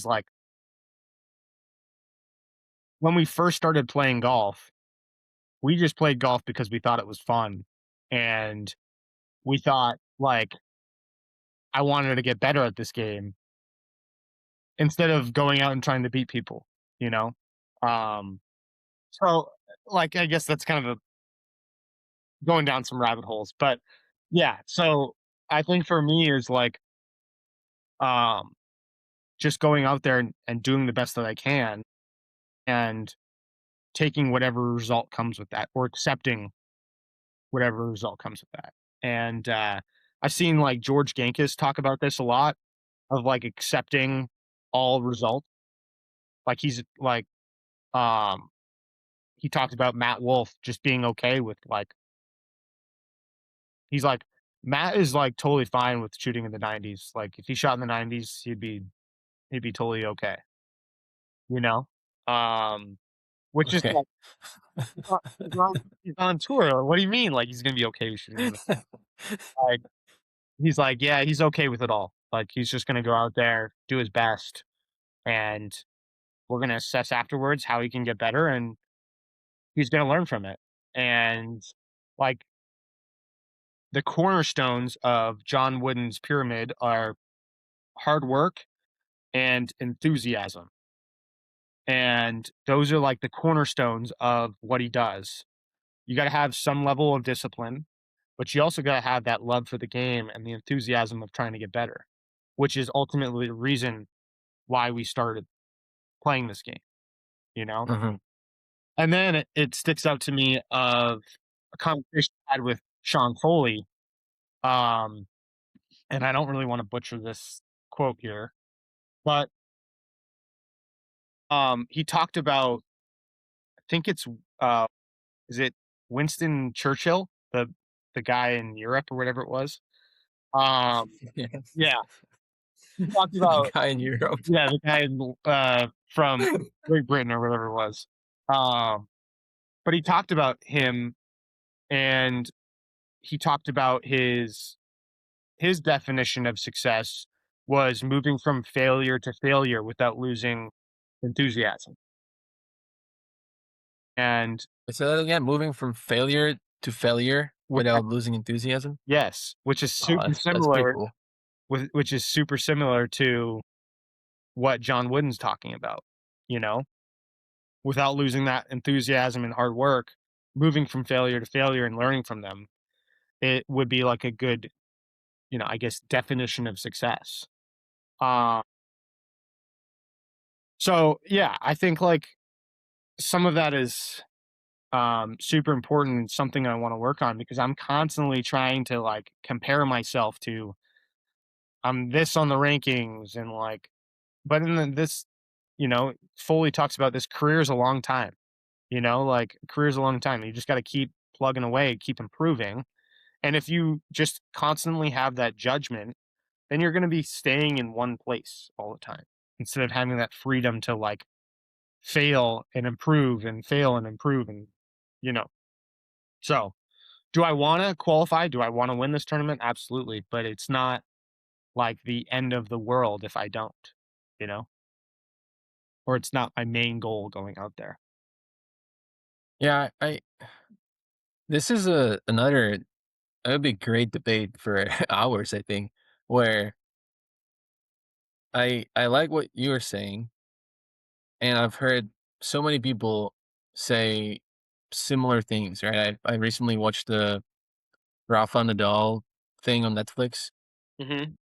when we first started playing golf, we just played golf because we thought it was fun. And we thought, I wanted to get better at this game instead of going out and trying to beat people, you know? Um, so, I guess that's kind of going down some rabbit holes, but yeah, so I think for me is um, just going out there and doing the best that I can and taking whatever result comes with that or accepting whatever result comes with that. And I've seen like George Gankis talk about this a lot of like accepting all results. Like he's like um he talked about Matt Wolf just being okay with like he's like Matt is like totally fine with shooting in the 90s. Like if he shot in the 90s, he'd be totally okay, you know? Um which is Okay. like he's on tour. What do you mean like he's gonna be okay with shooting in the like he's like, yeah, he's okay with it all. Like he's just gonna go out there, do his best, and we're gonna assess afterwards how he can get better and he's gonna learn from it. And like the cornerstones of John Wooden's pyramid are hard work and enthusiasm. And those are like the cornerstones of what he does. You got to have some level of discipline, but you also got to have that love for the game and the enthusiasm of trying to get better, which is ultimately the reason why we started playing this game, you know? Mhm. And then it sticks out to me of a conversation I had with Sean Foley. Um, and I don't really want to butcher this quote here, but he talked about, I think it's, uh, is it Winston Churchill, the guy in Europe or whatever it was? Um, Yeah. yeah, he talked The about guy in Europe. yeah, the guy from Great Britain or whatever it was. Um, but he talked about him and he talked about his definition of success was moving from failure to failure without losing enthusiasm. And Say that again, moving from failure to failure without without losing enthusiasm? yes, which is Oh, super that's pretty similar cool. which is super similar to what John Wooden's talking about, you know? Without losing that enthusiasm and hard work, moving from failure to failure and learning from them, it would be like a good, I guess definition of success. Uh, so yeah, I think like some of that is super important and something I want to work on because I'm constantly trying to like compare myself to I'm this on the rankings and like but in this Foley talks about this career is a long time, like career is a long time. You just got to keep plugging away, keep improving. And if you just constantly have that judgment, then you're going to be staying in one place all the time instead of having that freedom to like fail and improve and fail and improve and you know. So do I wanna qualify? Do I wanna win this tournament? Absolutely, but it's not like the end of the world if I don't, you know? Or it's not my main goal going out there. Yeah, I this is a another it would be great debate for hours, I think, where I like what you were saying, and I've heard so many people say similar things, right? I recently watched the Rafa Nadal thing on Netflix, Mhm.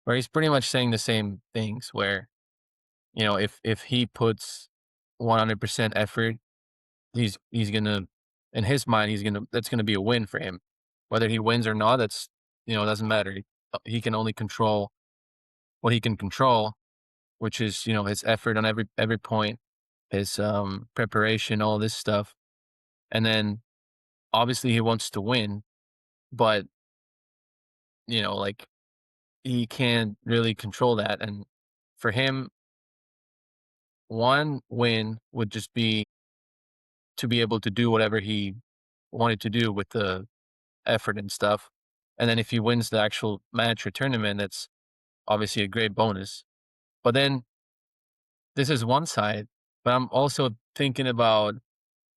where he's pretty much saying the same things, where, if he puts 100% effort, he's gonna in his mind, that's gonna be a win for him. Whether he wins or not, doesn't matter. He can only control what he can control, which is, his effort on every point, his, preparation, all this stuff. And then, obviously, he wants to win, but, like, he can't really control that, and for him, one win would just be to be able to do whatever he wanted to do with the effort and stuff, and then if he wins the actual match or tournament, that's obviously a great bonus. But then this is one side, but I'm also thinking about,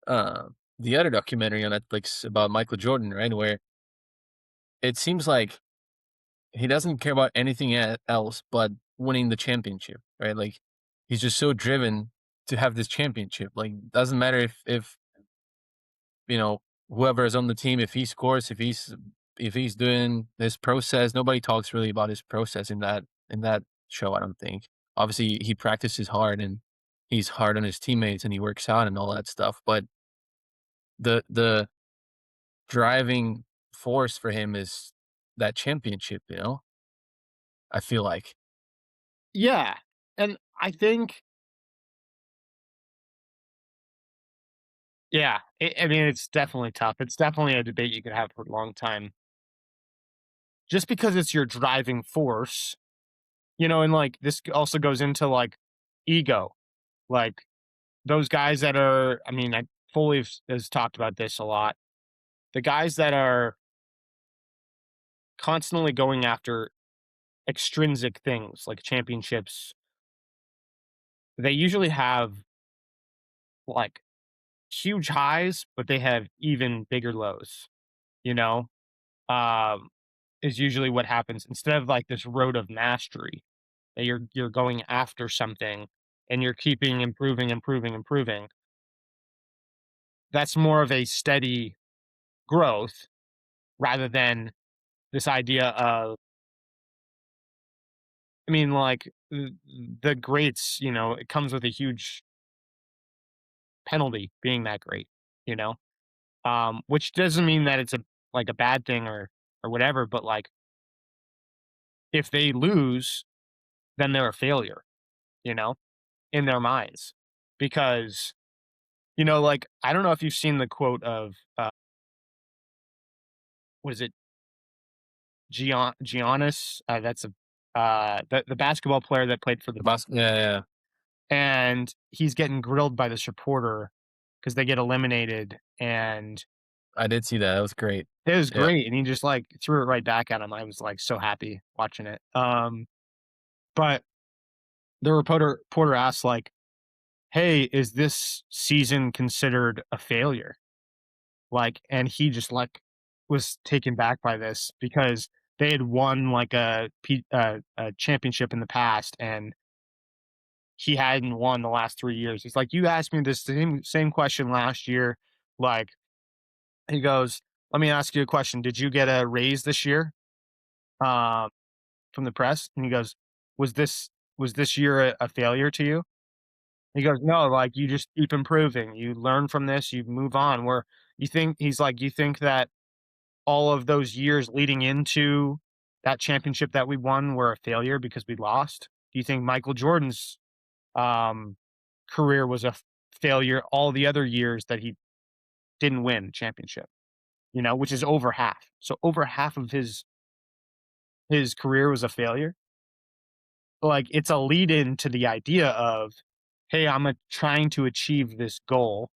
uh, the other documentary on Netflix about Michael Jordan, right, where it seems like he doesn't care about anything else but winning the championship, right? Like, he's just so driven to have this championship. Like, doesn't matter if whoever is on the team, if he scores, if he's doing this process, nobody talks really about his process in that show, I don't think. Obviously, he practices hard and he's hard on his teammates and he works out and all that stuff. But the driving force for him is that championship, you know? I feel like. Yeah, and I think yeah, I mean, it's definitely tough. It's definitely a debate you could have for a long time. Just because it's your driving force, and, like, this also goes into, like, ego. Like, those guys that are I mean, I fully has talked about this a lot. The guys that are constantly going after extrinsic things like championships, they usually have, like, huge highs, but they have even bigger lows, you know? Um, is usually what happens instead of, like, this road of mastery that you're going after something and you're keeping improving, improving, improving. That's more of a steady growth rather than this idea of I mean, like, the greats, it comes with a huge penalty being that great, you know? Which doesn't mean that it's a bad thing or whatever, but, like, if they lose, then they're a failure, you know, in their minds. Because, like, I don't know if you've seen the quote of, what is it, Giannis? That's the basketball player that played for the The bas Yeah, yeah, yeah. and he's getting grilled by this reporter because they get eliminated, and I did see that, that was great. it was Yep. great, and he just, like, threw it right back at him. I was, like, so happy watching it. But the reporter asked, like, "Hey, is this season considered a failure?" Like, and he just, like, was taken back by this because they had won, like, a championship in the past, and he hadn't won the last 3 years. He's like, "You asked me this same question last year." Like, he goes, "Let me ask you a question. Did you get a raise this year, um, from the press?" And he goes, "Was this year a failure to you?" He goes, "No, like, you just keep improving. You learn from this, you move on." Where you think he's like, "You think that all of those years leading into that championship that we won were a failure because we lost? Do you think Michael Jordan's, um, career was a failure all the other years that he didn't win championship?" Which is over half. So over half of his career was a failure. Like, it's a lead in to the idea of, "Hey, trying to achieve this goal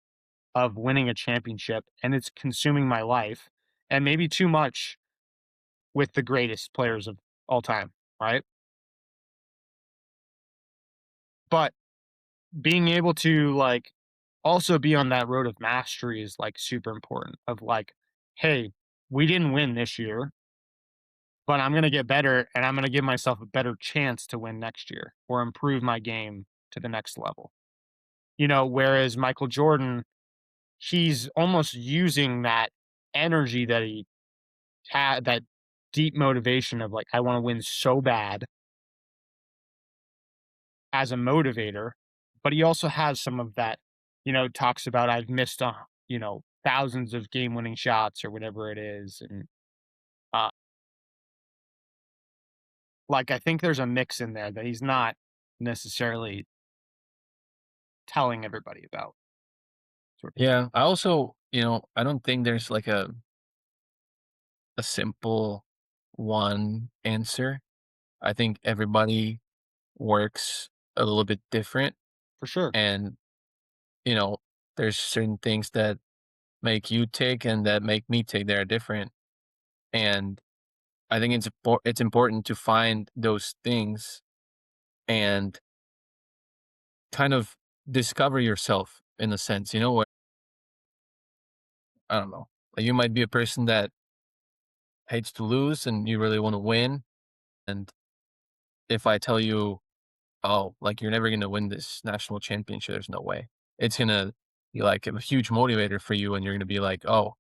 of winning a championship, and it's consuming my life, and maybe too much with the greatest players of all time," right? But being able to, like, also be on that road of mastery is, like, super important of, like, "Hey, we didn't win this year, but I'm gonna get better, and I'm gonna give myself a better chance to win next year or improve my game to the next level." Whereas Michael Jordan, he's almost using that energy that he had, that deep motivation of, like, "I wanna win so bad," as a motivator, but he also has some of that, talks about, "I've missed, thousands of game-winning shots," or whatever it is, and, uh, like, I think there's a mix in there that he's not necessarily telling everybody about, sort of. Yeah, I also, I don't think there's like a simple one answer. I think everybody works a little bit different, For sure. and, you know, there's certain things that make you tick and that make me tick that are different, and I think it's important to find those things and kind of discover yourself in a sense, where I don't know, like you might be a person that hates to lose and you really want to win. And if I tell you, oh, like you're never going to win this national championship, there's no way. It's going to be like a huge motivator for you. And you're going to be like, oh,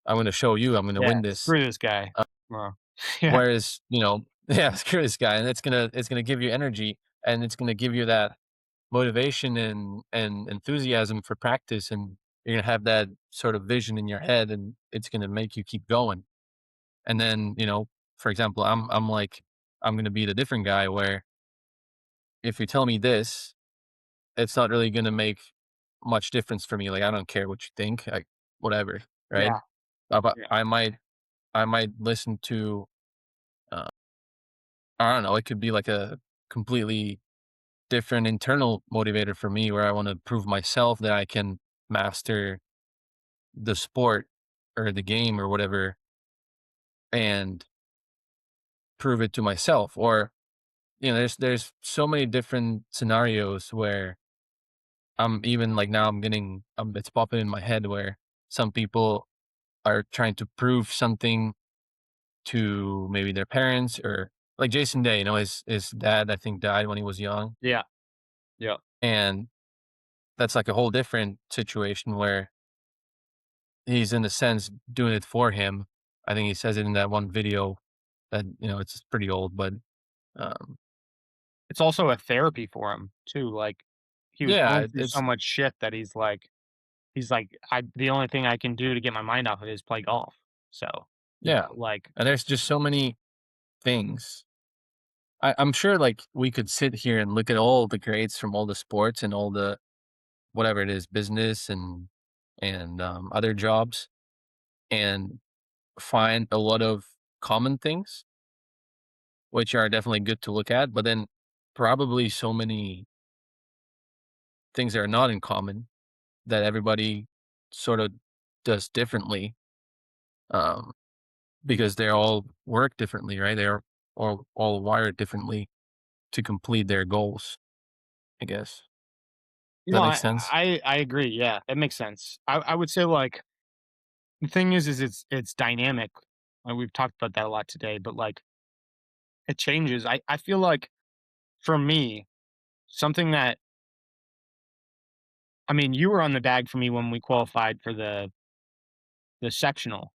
I'm going to show you, I'm going to Yeah, win this. screw this guy. Well, yeah, Whereas, yeah, screw this guy. And it's going to give you energy and it's going to give you that motivation and enthusiasm for practice. And you're going to have that sort of vision in your head and it's going to make you keep going. And then, for example, I'm like, I'm gonna be the different guy where if you tell me this, it's not really gonna make much difference for me. Like, I don't care what you think, like, whatever, right? Yeah, But yeah, I might listen to, uh, I don't know, it could be like a completely different internal motivator for me where I want to prove myself that I can master the sport or the game or whatever and prove it to myself. Or, there's so many different scenarios where I'm even like now I'm getting it's popping in my head where some people are trying to prove something to maybe their parents or like Jason Day, his dad I think died when he was young. yeah, yeah. And that's like a whole different situation where he's in a sense doing it for him. I think he says it in that one video that, it's pretty old, but um It's also a therapy for him too. Like he was yeah, going through so it's much shit that he's like, I the only thing I can do to get my mind off of it is play golf. So, yeah. like, And there's just so many things. I'm sure like we could sit here and look at all the grades from all the sports and all the whatever it is, business and other jobs and find a lot of common things, which are definitely good to look at, but then probably so many things that are not in common that everybody sort of does differently, um, because they all work differently, right? They're all wired differently to complete their goals, I guess. Does that make I sense? I agree. Yeah, that makes sense. I would say like the thing is it's dynamic. Like we've talked about that a lot today, but like it changes. I feel like for me, something that I mean, you were on the bag for me when we qualified for the sectional,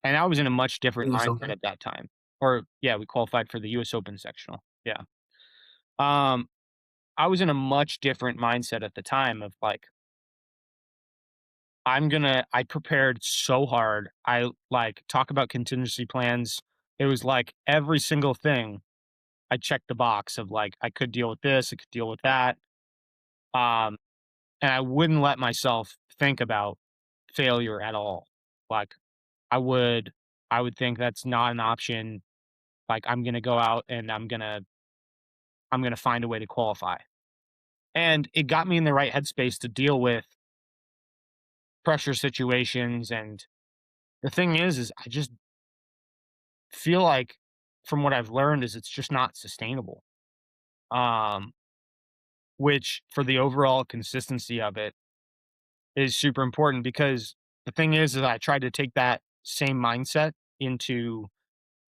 and I was in a much different Yes, mindset okay. at that time. Or yeah, we qualified for the US Open sectional. Yeah. Um, I was in a much different mindset at the time of like, I prepared so hard. I like talk about contingency plans. It was like every single thing I checked the box of like, I could deal with this, I could deal with that. Um, and I wouldn't let myself think about failure at all. Like I would, I would think that's not an option. Like I'm going to go out and I'm going to find a way to qualify. And it got me in the right headspace to deal with pressure situations. And the thing is I just feel like from what I've learned is it's just not sustainable. Um, which for the overall consistency of it is super important because the thing is I tried to take that same mindset into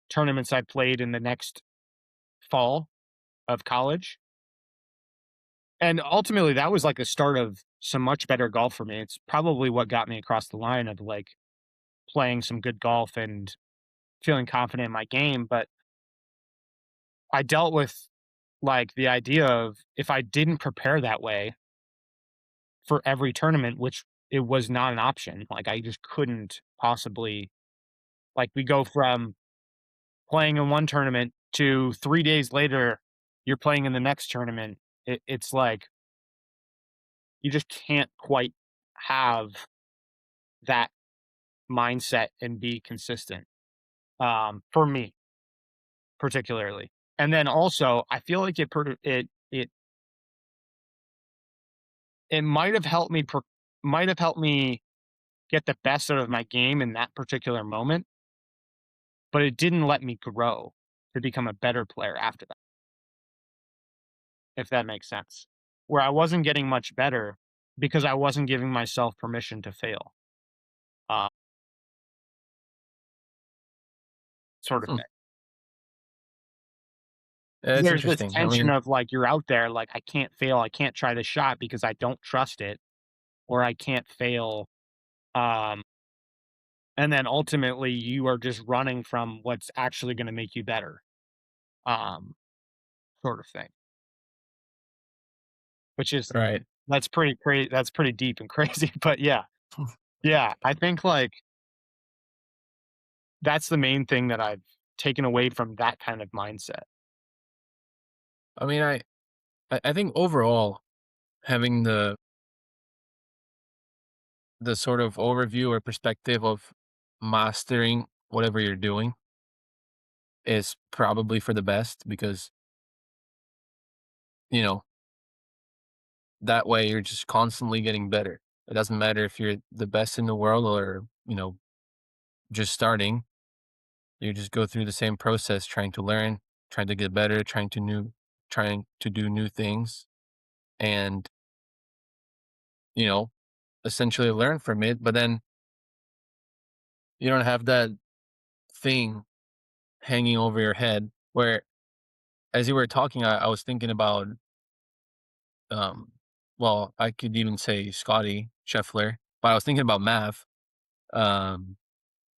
tournaments I played in the next fall of college. And ultimately that was like the start of some much better golf for me. It's probably what got me across the line of like playing some good golf and feeling confident in my game. But I dealt with like the idea of if I didn't prepare that way for every tournament, which it was not an option, like I just couldn't possibly like we go from playing in one tournament to 3 days later, you're playing in the next tournament. It's like you just can't quite have that mindset and be consistent, for me particularly. And then also, I feel like it might have helped me get the best out of my game in that particular moment, but it didn't let me grow to become a better player after that, if that makes sense. Where I wasn't getting much better because I wasn't giving myself permission to fail, uh, sort of Hmm. thing. Yeah, it's There's this interesting. I tension mean, of like you're out there, like I can't fail, I can't try the shot because I don't trust it, or I can't fail. Um, and then ultimately you are just running from what's actually going to make you better, um, sort of thing. Which is right. that's pretty crazy. That's pretty deep and crazy. But yeah, yeah, I think like that's the main thing that I've taken away from that kind of mindset. I mean, I think overall having the sort of overview or perspective of mastering whatever you're doing is probably for the best because, you know, that way you're just constantly getting better. It doesn't matter if you're the best in the world or, just starting. You just go through the same process trying to learn, trying to get better, trying to do new things and, you know, essentially learn from it. But then you don't have that thing hanging over your head where as you were talking, I was thinking about um well, I could even say Scotty Scheffler, but I was thinking about math, um,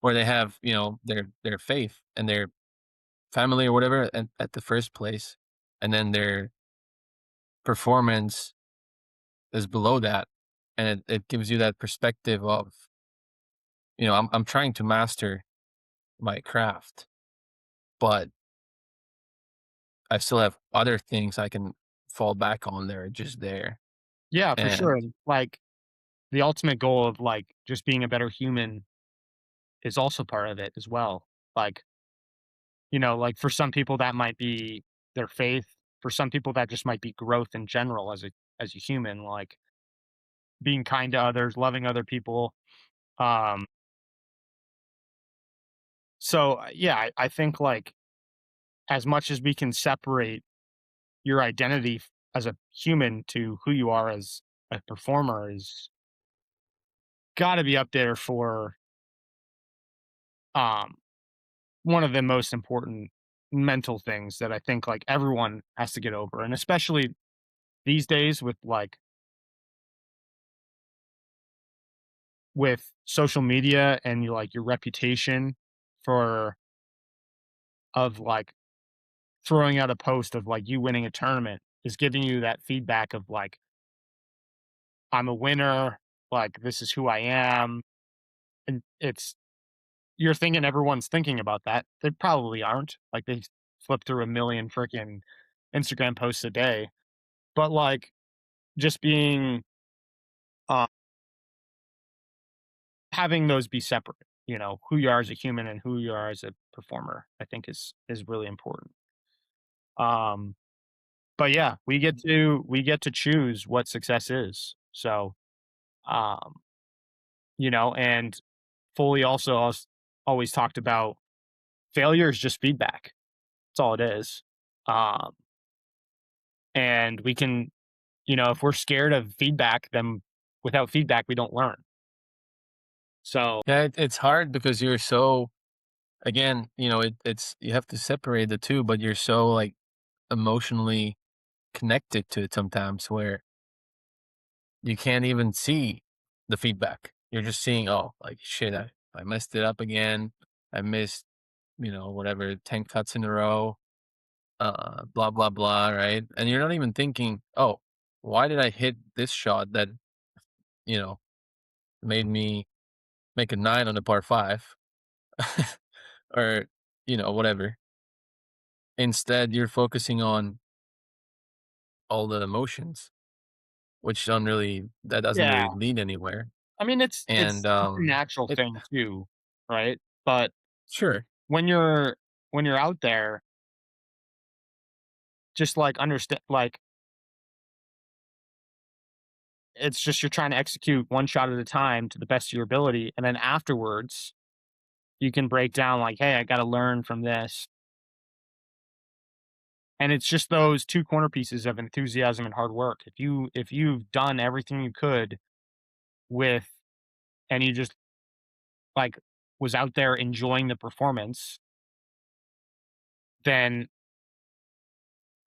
where they have, their faith and their family or whatever at the first place, and then their performance is below that. And it gives you that perspective of, I'm trying to master my craft, but I still have other things I can fall back on that are just there. Yeah, for sure. And And like the ultimate goal of like just being a better human is also part of it as well. Like, like for some people that might be their faith. For some people that just might be growth in general as a human, like being kind to others, loving other people. Um, yeah, I think like as much as we can separate your identity as a human to who you are as a performer is got to be up there for um one of the most important mental things that I think like everyone has to get over, and especially these days with social media and your reputation for of like throwing out a post of like you winning a tournament is giving you that feedback of like I'm a winner, like this is who I am, and you're thinking everyone's thinking about that. They probably aren't. Like they flip through a million freaking Instagram posts a day, but like just being uh, having those be separate, who you are as a human and who you are as a performer, I think is really important. Um, but yeah, we get to choose what success is. So, um, and Foley also always talked about failure is just feedback. That's all it is. Um, and we can, if we're scared of feedback, then without feedback, we don't learn. So yeah, it's hard because you're so again, it's you have to separate the two, but you're so like emotionally connected to it sometimes where you can't even see the feedback. You're just seeing, oh, like shit, I messed it up again. I missed, whatever, 10 cuts in a row, blah, blah, blah, right? And you're not even thinking, oh, why did I hit this shot that, you know, made me make a nine on a par five or, whatever. Instead, you're focusing on all the emotions, that doesn't yeah, really lead anywhere. I mean it's And, a natural it, thing too, right? But sure. when you're out there, just like understand, like it's just you're trying to execute one shot at a time to the best of your ability, and then afterwards you can break down like, hey, I got to learn from this, and it's just those two corner pieces of enthusiasm and hard work. If you've done everything you could with, and you just like was out there enjoying the performance, then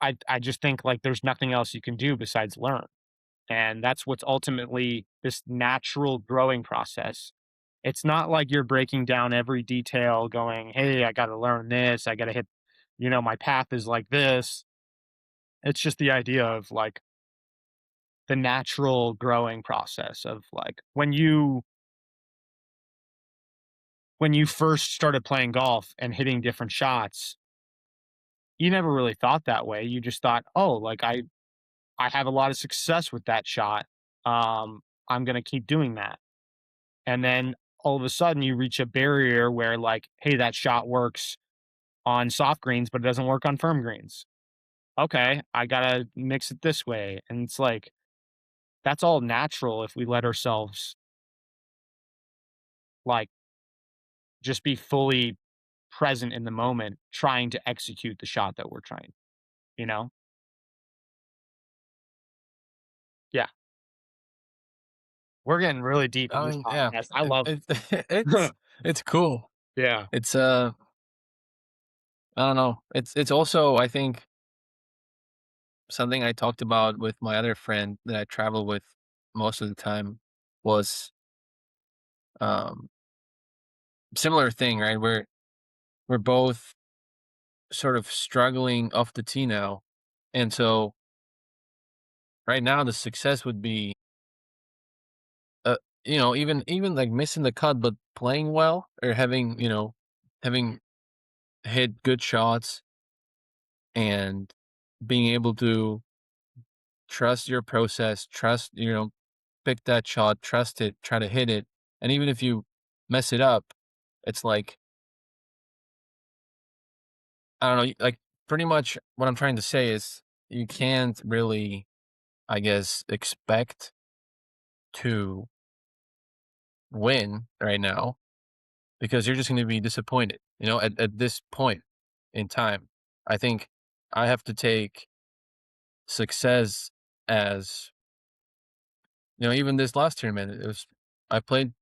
I just think like there's nothing else you can do besides learn. And that's what's ultimately this natural growing process. It's not like you're breaking down every detail going, "Hey, I gotta learn this, I gotta hit, my path is like this." It's just the idea of like the natural growing process of like when you when you first started playing golf and hitting different shots, you never really thought that way. You just thought, "Oh, like I have a lot of success with that shot. I'm gonna keep doing that." And then all of a sudden you reach a barrier where like, "Hey, that shot works on soft greens, but it doesn't work on firm greens." Okay, I gotta mix it this way. And it's like, that's all natural if we let ourselves like just be fully present in the moment, trying to execute the shot that we're trying, you know? Yeah. We're getting really deep in I this mean, yeah, podcast. I love it it. it's cool. Yeah, It's, I don't know. It's also, I think, something I talked about with my other friend that I travel with most of the time was, um, similar thing, right? We're both sort of struggling off the tee now, and so right now the success would be, uh, even like missing the cut, but playing well or having hit good shots and being able to trust your process, pick that shot, trust it, try to hit it. And even if you mess it up, it's like, I don't know, like pretty much what I'm trying to say is you can't really, I guess, expect to win right now because you're just going to be disappointed, at this point in time. I think I have to take success as, even this last tournament, I played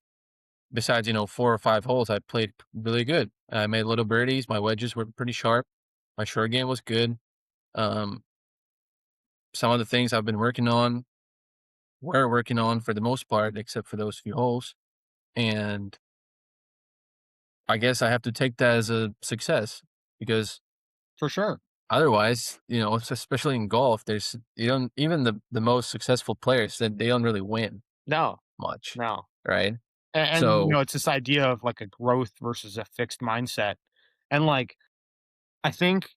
besides, 4 or 5 holes, I played really good. I made little birdies, my wedges were pretty sharp, my short game was good. Um, some of the things I've been working on were working on for the most part, except for those few holes, and I guess I have to take that as a success because for sure. otherwise, especially in golf, there's you don't even the most successful players that they don't really win No, much, no. right? And, So, it's this idea of like a growth versus a fixed mindset. And like, I think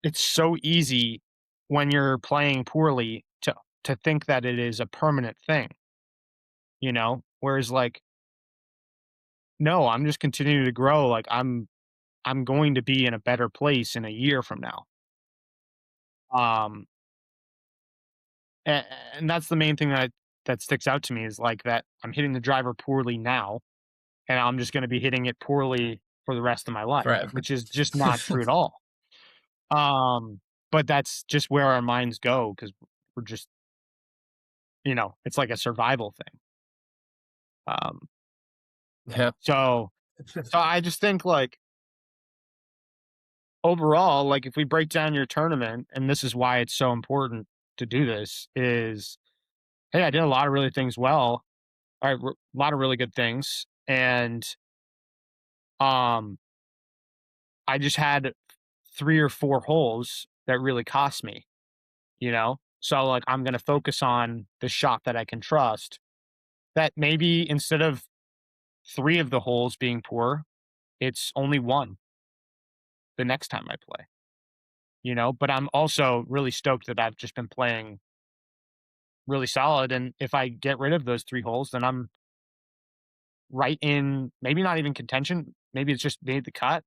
it's so easy when you're playing poorly to think that it is a permanent thing, you know? Whereas like, no, I'm just continuing to grow. Like I'm going to be in a better place in a year from now. Um and that's the main thing that sticks out to me is like that I'm hitting the driver poorly now and I'm just going to be hitting it poorly for the rest of my life, forever. which is just not true at all. Um, but that's just where our minds go because we're just, it's like a survival thing. Um, Yeah. so I just think like overall, like if we break down your tournament, and this is why it's so important to do this, is hey, I did a lot of really things well. A lot of really good things, and um, I just had 3 or 4 holes that really cost me. So like I'm gonna focus on the shot that I can trust. That maybe instead of 3 of the holes being poor, it's only 1 the next time I play, but I'm also really stoked that I've just been playing really solid, and if I get rid of those 3 holes, then I'm right in maybe not even contention, maybe it's just made the cut,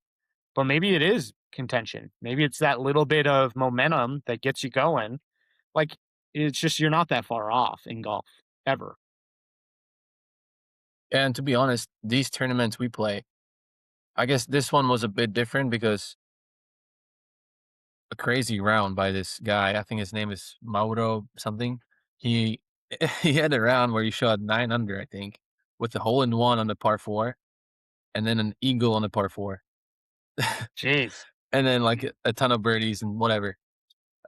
but maybe it is contention. Maybe it's that little bit of momentum that gets you going. Like, it's just you're not that far off in golf, ever. And to be honest, these tournaments we play, I guess this one was a bit different because a crazy round by this guy. I think his name is Mauro something. He he had a round where he shot 9 under, I think, with a hole in one on the par four, and then an eagle on the par four, Jeez. and then like a ton of birdies and whatever.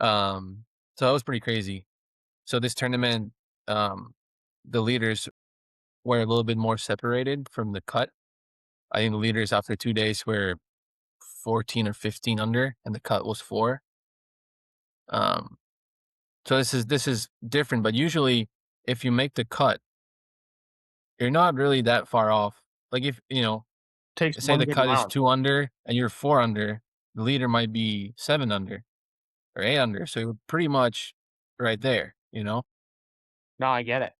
Um, so that was pretty crazy. So this tournament, um, the leaders were a little bit more separated from the cut. I think the leaders after 2 days were 14 or 15 under, and the cut was four. Um, So this is different, but usually if you make the cut, you're not really that far off. Like if takes say one the good cut is round. 2 under and you're 4 under, the leader might be 7 under or 8 under, so you're pretty much right there, you know? No, I get it.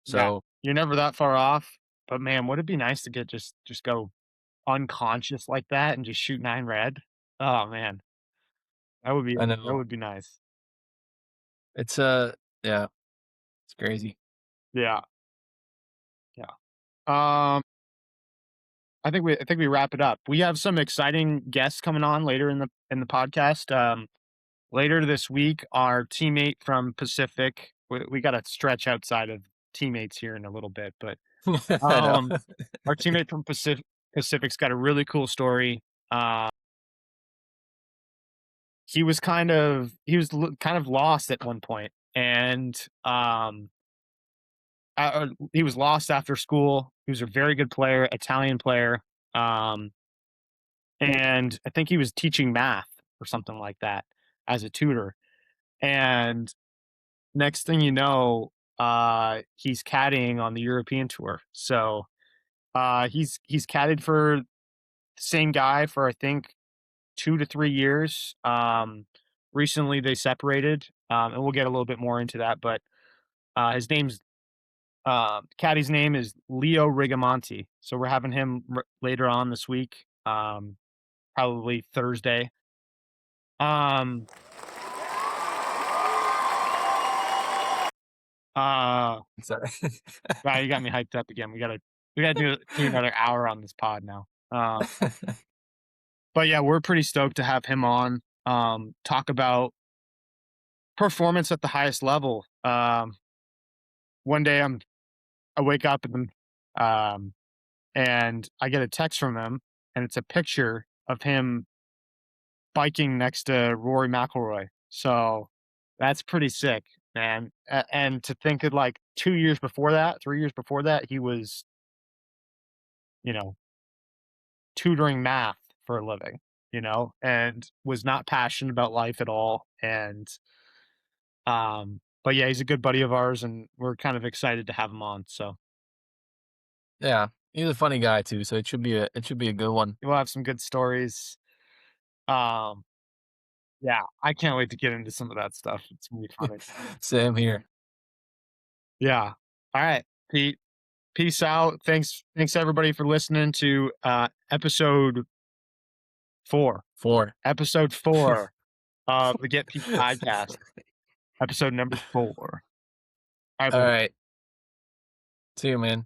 Yeah, So you're never that far off, but man, would it be nice to get just go unconscious like that and just shoot 9 red? Oh, man, I that know. would be nice. It's, yeah, it's crazy. Yeah, yeah. Um, I think we wrap it up. We have some exciting guests coming on later in the podcast. Later this week, our teammate from Pacific. We got to stretch outside of teammates here in a little bit, but I know. um, our teammate from Pacific's got a really cool story. He was kind of lost at one point, and he was lost after school. He was a very good player, Italian player, um, and I think he was teaching math or something like that as a tutor. And next thing you know, he's caddying on the European tour. So he's caddied for the same guy for I think 2 to 3 years. Recently they separated, and we'll get a little bit more into that. But his name's caddy's name is Leo Rigamonti. So we're having him later on this week, probably Thursday. Um, uh, Sorry. wow, you got me hyped up again. We gotta do another hour on this pod now. But yeah, we're pretty stoked to have him on. Talk about performance at the highest level. One day I wake up and I get a text from him, and it's a picture of him biking next to Rory McIlroy. So that's pretty sick, man. And to think that like 2 years before that, 3 years before that, he was, you know, tutoring math for a living, and was not passionate about life at all. But yeah, he's a good buddy of ours, and we're kind of excited to have him on. So Yeah, he's a funny guy too, so it should be a good one. we'll have some good stories. Um, yeah, I can't wait to get into some of that stuff. It's gonna be funny. Same here. Yeah. All right, Pete. Peace out. Thanks everybody for listening to episode 4. 4. Episode 4 of the Get Pete podcast. Episode number 4. All right, boys. Alright. See you, man.